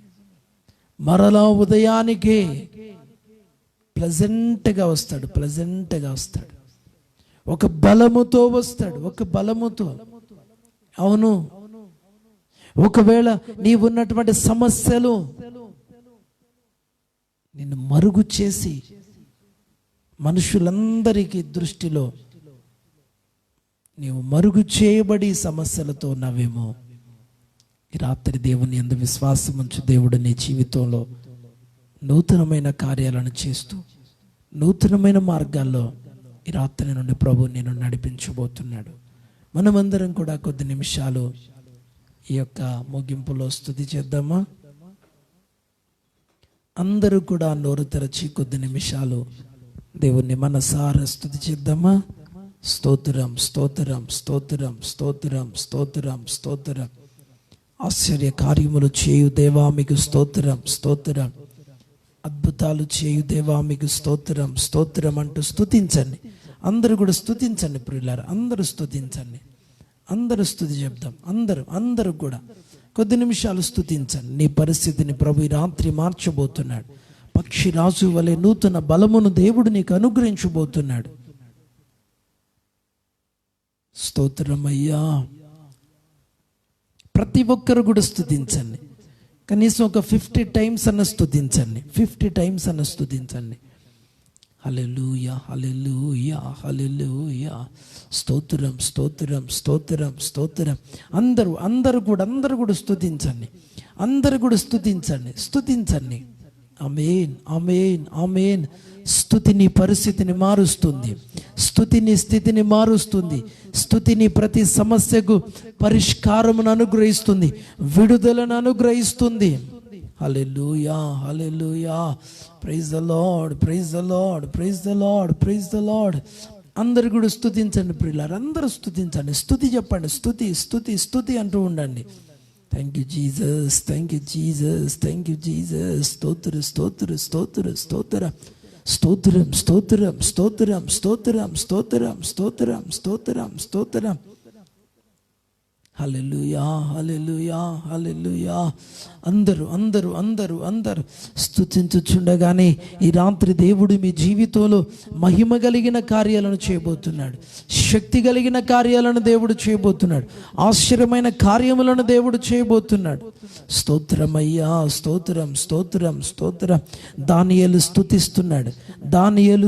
మరలా ఉదయానికి ప్లెజెంట్గా వస్తాడు, ప్లెజెంట్గా వస్తాడు, ఒక బలముతో వస్తాడు, ఒక బలముతో. అవును, ఒకవేళ నీవున్నటువంటి సమస్యలు నిన్ను మరుగు చేసి మనుషులందరికీ దృష్టిలో నీవు మరుగు చేయబడి సమస్యలతో ఉన్నావేమో, ఈ రాత్రి దేవుని యందు విశ్వాసం ఉంచు. దేవుడు నీ జీవితంలో నూతనమైన కార్యాలను చేస్తూ నూతనమైన మార్గాల్లో ఈ రాత్రి నుండి ప్రభు నేను నడిపించబోతున్నాడు. మనమందరం కూడా కొద్ది నిమిషాలు ఈ యొక్క ముగింపులో స్తుతి చేద్దామా? అందరూ కూడా నోరు తెరచి కొద్ది నిమిషాలు దేవుణ్ణి మనసారా స్తుతి చేద్దామా? స్తోత్రం, స్తోత్రం, స్తోత్రం, స్తోత్రం, స్తోత్రం, స్తోత్రం. ఆశ్చర్య కార్యములు చేయు దేవా మీకు స్తోత్రం, స్తోత్రం. అద్భుతాలు చేయు దేవా మీకు స్తోత్రం, స్తోత్రం అంటూ స్తుతించండి. అందరూ కూడా స్తుతించండి ప్రియులారా, అందరూ స్తుతించండి, అందరూ స్తుతి చెప్దాం. అందరూ కూడా కొద్ది నిమిషాలు స్తుతించండి. నీ పరిస్థితిని ప్రభు ఈ రాత్రి మార్చబోతున్నాడు. పక్షి రాజు వలె నూతన బలమును దేవుడు నీకు అనుగ్రహించబోతున్నాడు. స్తోత్రమయ్యా. ప్రతి ఒక్కరు కూడా స్తుతించండి. కనీసం ఒక 50 టైమ్స్ అన్న స్తుతించండి. 50 టైమ్స్ అన్న స్తుతించండి. హల్లెలూయా, హల్లెలూయా, హల్లెలూయా. స్తోత్రం, స్తోత్రం, స్తోత్రం, స్తోత్రం. అందరూ కూడా స్తుతించండి. అందరూ కూడా స్తుతించండి. ఆమేన్, ఆమేన్, ఆమేన్. స్తుతి నీ పరిస్థితిని మారుస్తుంది. స్తుతి నీ స్థితిని మారుస్తుంది. స్తుతి నీ ప్రతి సమస్యకు పరిష్కారమును అనుగ్రహిస్తుంది, విడుదలను అనుగ్రహిస్తుంది. హల్లెలూయా, హల్లెలూయా. Praise the lord, praise the lord, praise the lord, praise the Lord. అందరు కూడా స్తుతించండి ప్రియులారా, అందరూ స్తుతించండి. స్తుతి చెప్పండి. స్తుతి, స్తుతి, స్తుతి అంటూ ఉండండి. Thank you Jesus, thank you Jesus, thank you Jesus. స్తోత్ర, స్తోత్ర, స్తోత్ర, స్తోత్ర, స్తోత్రం, స్తోత్రం, స్తోత్రం, స్తోత్రం, స్తోత్రం, స్తోత్రం, స్తోత్రం, స్తోత్రం. హల్లెలూయా, హల్లెలూయా, హల్లెలూయా. అందరూ స్తుతించుచుండగానే ఈ రాత్రి దేవుడు మీ జీవితంలో మహిమ కలిగిన కార్యాలను చేయబోతున్నాడు. శక్తి కలిగిన కార్యాలను దేవుడు చేయబోతున్నాడు. ఆశ్చర్యమైన కార్యములను దేవుడు చేయబోతున్నాడు. స్తోత్రమయ్యా, స్తోత్రం, స్తోత్రం, స్తోత్రం. దానియేలు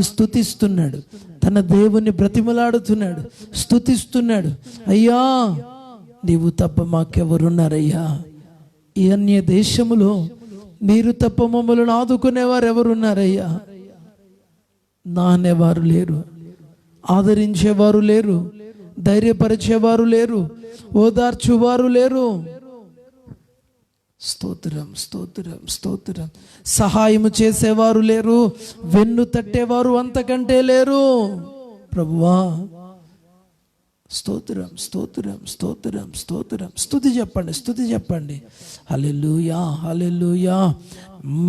స్తుతిస్తున్నాడు. తన దేవుని బ్రతిమలాడుతున్నాడు, స్తుతిస్తున్నాడు. అయ్యా, నీవు తప్ప మాకెవరున్నారయ్యా? ఈ అన్య దేశములో మీరు తప్ప మమ్మల్ని ఆదుకునేవారు ఎవరున్నారయ్యా? నా అనేవారు లేరు, ఆదరించేవారు లేరు, ధైర్యపరిచేవారు లేరు, ఓదార్చువారు లేరు. స్తోత్రం, స్తోత్రం, స్తోత్రం. సహాయము చేసేవారు లేరు, వెన్ను తట్టేవారు అంతకంటే లేరు. ప్రభువా, స్తోత్రం, స్తోత్రం, స్తోత్రం, స్తోత్రం. స్తుతి చెప్పండి. హల్లెలూయా, హల్లెలూయా.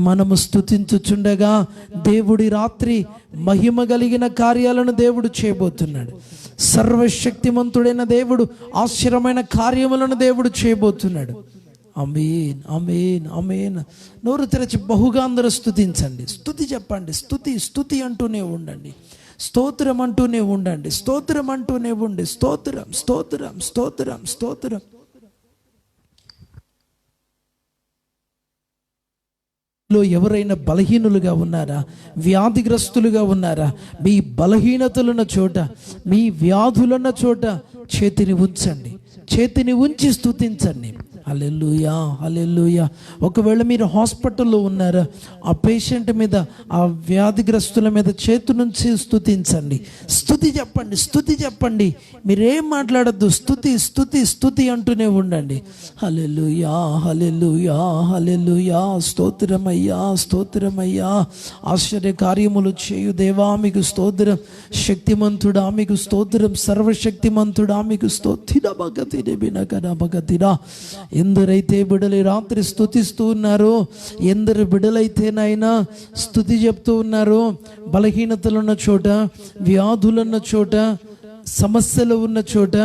మనము స్తుతించుచుండగా దేవుడి రాత్రి మహిమ కలిగిన కార్యాలను దేవుడు చేయబోతున్నాడు. సర్వశక్తిమంతుడైన దేవుడు ఆశ్చర్యమైన కార్యములను దేవుడు చేయబోతున్నాడు. ఆమేన్, ఆమేన్, ఆమేన్. నోరు తెరచి బహుగా అందరూ స్తుతించండి. స్తుతి చెప్పండి. స్తుతి అంటూనే ఉండండి. స్తోత్రం అంటూనే ఉండండి. స్తోత్రం, స్తోత్రం, స్తోత్రం. ఎవరైనా బలహీనులుగా ఉన్నారా? వ్యాధిగ్రస్తులుగా ఉన్నారా? మీ బలహీనతలున్న చోట, మీ వ్యాధులున్న చోట చేతిని ఉంచి స్తుతించండి. హల్లెలూయా, హల్లెలూయా. ఒకవేళ మీరు హాస్పిటల్లో ఉన్నారా, ఆ పేషెంట్ మీద, ఆ వ్యాధిగ్రస్తుల మీద చేతు నుంచి స్తుతించండి. స్తుతి చెప్పండి. మీరేం మాట్లాడద్దు. స్తుతి అంటూనే ఉండండి. హల్లెలూయా, హల్లెలూయా, హల్లెలూయా. స్తోత్రమయ్యా. ఆశ్చర్య కార్యములు చేయు దేవా మీకు స్తోత్రం. శక్తిమంతుడా మీకు స్తోత్రం. సర్వశక్తిమంతుడా మీకు స్తోత్రం. ఎందరైతే బిడ్డలు రాత్రి స్తుతిస్తూ ఉన్నారో, ఎందరు బిడ్డలైతే నాయనా స్తుతి చెప్తూ ఉన్నారో, బలహీనతలు ఉన్న చోట, వ్యాధులున్న చోట, సమస్యలు ఉన్న చోట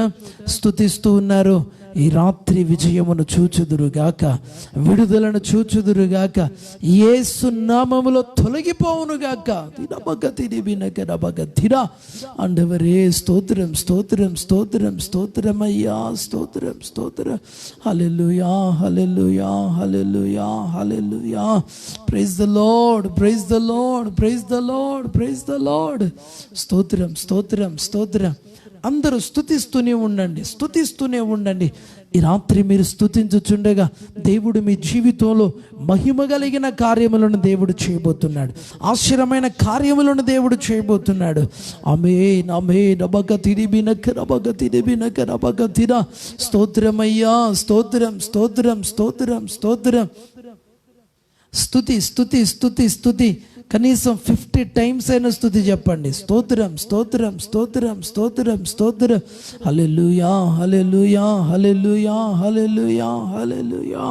స్తుతిస్తూ ఉన్నారు, ఈ రాత్రి విజయమును చూచుదురుగాక, విడుదలను చూచుదురుగాక, యేసు నామములో తొలగిపోవునుగాక. అండవరే స్తోత్రమయ్యా, స్తోత్రం. హల్లెలూయా, హల్లెలూయా, హల్లెలూయా, హల్లెలూయా. Praise the lord, praise the lord, praise the lord, praise the Lord. స్తోత్రం. అందరూ స్తుతిస్తూనే ఉండండి. ఈ రాత్రి మీరు స్తుతించుచుండగా దేవుడు మీ జీవితంలో మహిమ కలిగిన కార్యములను దేవుడు చేయబోతున్నాడు. ఆశ్చర్యమైన కార్యములను దేవుడు చేయబోతున్నాడు. ఆమేన్, ఆమేన్. రబగతిరిబినక. స్తోత్రమయ్యా, స్తోత్రం. స్తుతి. కనీసం 50 టైమ్స్ అయిన స్తుతి చెప్పండి. స్తోత్రం స్తోత్రం స్తోత్రం స్తోత్రం స్తోత్రం. హల్లెలూయా హల్లెలూయా హల్లెలూయా హల్లెలూయా హల్లెలూయా.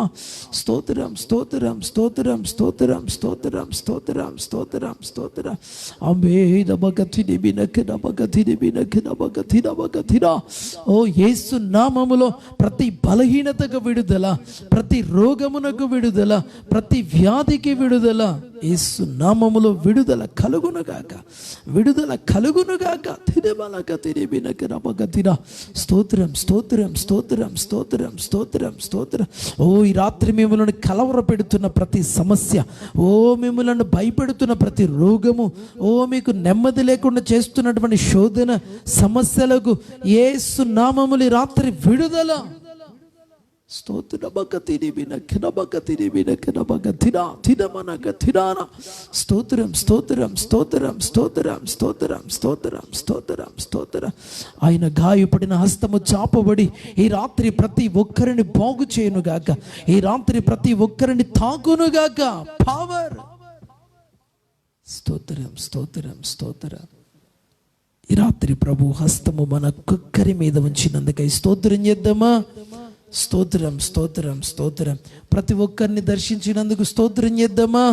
స్తోత్రం స్తోత్రం స్తోత్రం స్తోత్రం స్తోత్రం స్తోత్రం స్తోత్రం స్తోత్రం. ఆమేన్. బగతిని బినకన బగతిని బినకన బగతిన బగతిన. ఓ యేసు నామములో ప్రతి బలహీనతకు విడుదల, ప్రతి రోగమునకు విడుదల, ప్రతి వ్యాధికి విడుదల. యేసు నామములో విడుదల కలుగునుగాక, విడుదల కలుగునుగాక. తినబలక తిరిబినకన బగతిన. స్తోత్రం స్తోత్రం స్తోత్రం స్తోత్రం స్తోత్రం స్తోత్రం. ఓ ఈ రాత్రి మిమ్మల్ని కలవర పెడుతున్న ప్రతి సమస్య, ఓ మిమ్మల్ని భయపెడుతున్న ప్రతి రోగము, ఓ మీకు నెమ్మది లేకుండా చేస్తున్నటువంటి శోధన సమస్యలకు యేసు నామములు ఈ రాత్రి విడుదల. స్తోత్రం బగతిని బినకన బగతిని బినకన బగతిన తినమనక తినాన. స్తోత్రం స్తోత్రం స్తోత్రం స్తోత్రం స్తోత్రం స్తోత్రం స్తోత్రం స్తోత్రం. ఆయన గాయపడిన హస్తము చాపబడి ఈ రాత్రి ప్రతి ఒక్కరిని బాగు చేయునుగాక, ఈ రాత్రి ప్రతి ఒక్కరిని తాకునుగాక. పవర్. స్తోత్రం స్తోత్రం స్తోత్రం. ఈ రాత్రి ప్రభు హస్తము మన ఒక్కొక్కరి మీద ఉంచినందుకై స్తోత్రం చేద్దామా? స్తోత్రం స్తోత్రం స్తోత్రం. ప్రతి ఒక్కరిని దర్శించినందుకు స్తోత్రం చేద్దామా?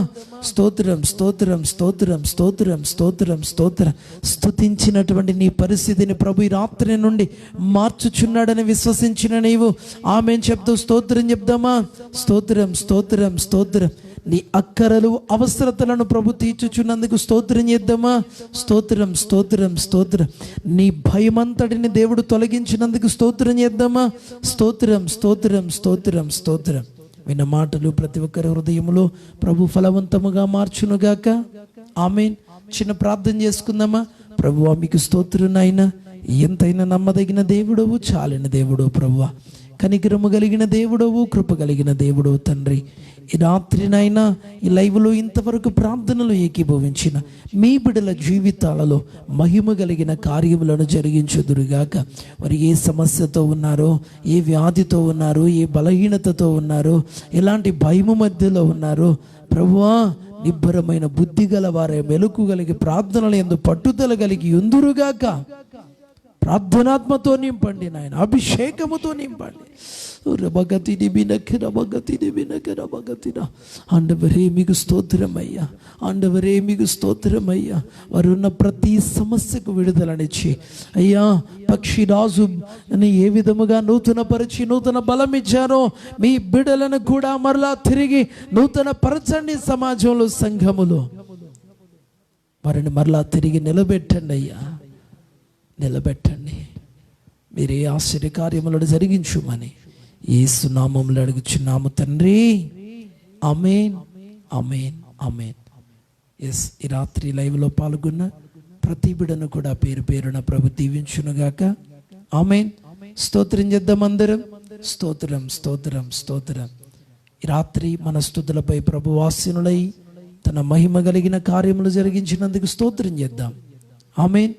స్తోత్రం స్తోత్రం స్తోత్రం స్తోత్రం స్తోత్రం స్తోత్రం. స్తుతించినటువంటి నీ పరిస్థితిని ప్రభు ఈ రాత్రి నుండి మార్చుచున్నాడని విశ్వసించిన నీవు ఆమేన్ చెప్తూ స్తోత్రం చెప్దామా? స్తోత్రం స్తోత్రం స్తోత్రం. నీ అక్కరలు అవసరతలను ప్రభు తీర్చుచున్నందుకు స్తోత్రం చేద్దామా? స్తోత్రం స్తోత్రం స్తోత్రం. నీ భయమంతటిని దేవుడు తొలగించినందుకు స్తోత్రం చేద్దామా? స్తోత్రం స్తోత్రం స్తోత్రం స్తోత్రం. విన్న మాటలు ప్రతి ఒక్కరి హృదయములో ప్రభు ఫలవంతముగా మార్చునుగాక. ఆమేన్. చిన్న ప్రార్థన చేసుకుందామా? ప్రభువా మీకు స్తోత్రం నాయనా, ఎంతైనా నమ్మదగిన దేవుడవు, చాలిన దేవుడవు ప్రభువా, కనికరము కలిగిన దేవుడవు, కృప కలిగిన దేవుడవు తండ్రి. ఈ రాత్రినైనా ఈ లైవ్లో ఇంతవరకు ప్రార్థనలు ఏకీభవించిన మీ బిడ్డల జీవితాలలో మహిమ కలిగిన కార్యములను జరిగించుదురుగాక. మరి ఏ సమస్యతో ఉన్నారో, ఏ వ్యాధితో ఉన్నారో, ఏ బలహీనతతో ఉన్నారో, ఎలాంటి భయము మధ్యలో ఉన్నారో ప్రభువా, నిబ్బరమైన బుద్ధి గల వారే, మెలకు కలిగి ప్రార్థనలు యందు పట్టుదల కలిగి ఉందురుగాక. ప్రార్థనాత్మతో నింపండి నాయన, అభిషేకముతో నింపండి. ఆండవరే మీకు స్తోత్రమయ్యా, ఆండవరే మీకు స్తోత్రమయ్యా. వారు ఉన్న ప్రతి సమస్యకు విడుదలనిచ్చి అయ్యా, పక్షిరాజు అని ఏ విధముగా నూతన పరిచి నూతన బలం ఇచ్చారో మీ బిడ్డలను కూడా మరలా తిరిగి నూతన పరచండి. సమాజంలో, సంఘములో వారిని మరలా తిరిగి నిలబెట్టండి అయ్యా, నిలబెట్టండి. మీరే ఆశ్చర్య కార్యములను జరిగించుమని యేసు నామములో అడుగుచున్నాము తండ్రి. ఆమేన్ ఆమేన్ ఆమేన్. ఎస్, ఈ రాత్రి లైవ్లో పాల్గొన్న ప్రతి బిడ్డను కూడా పేరు పేరున ప్రభు దీవించునుగాక. ఆమేన్. స్తోత్రం చేద్దాం అందరం. స్తోత్రం స్తోత్రం స్తోత్రం. ఈ రాత్రి మన స్తుతులపై ప్రభు వాస్యనులై తన మహిమ కలిగిన కార్యములు జరిగించినందుకు స్తోత్రం చేద్దాం. ఆమేన్.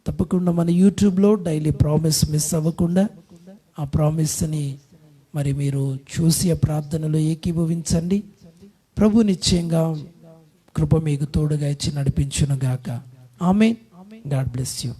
తప్పకుండా మన యూట్యూబ్లో డైలీ ప్రామిస్ మిస్ అవ్వకుండా ఆ ప్రామిస్ని మరి మీరు చూసి ఆ ప్రార్థనలో ఏకీభవించండి. ప్రభు నిశ్చయంగా కృప మీకు తోడుగా ఇచ్చి నడిపించునుగాక. ఆమేన్. God bless you.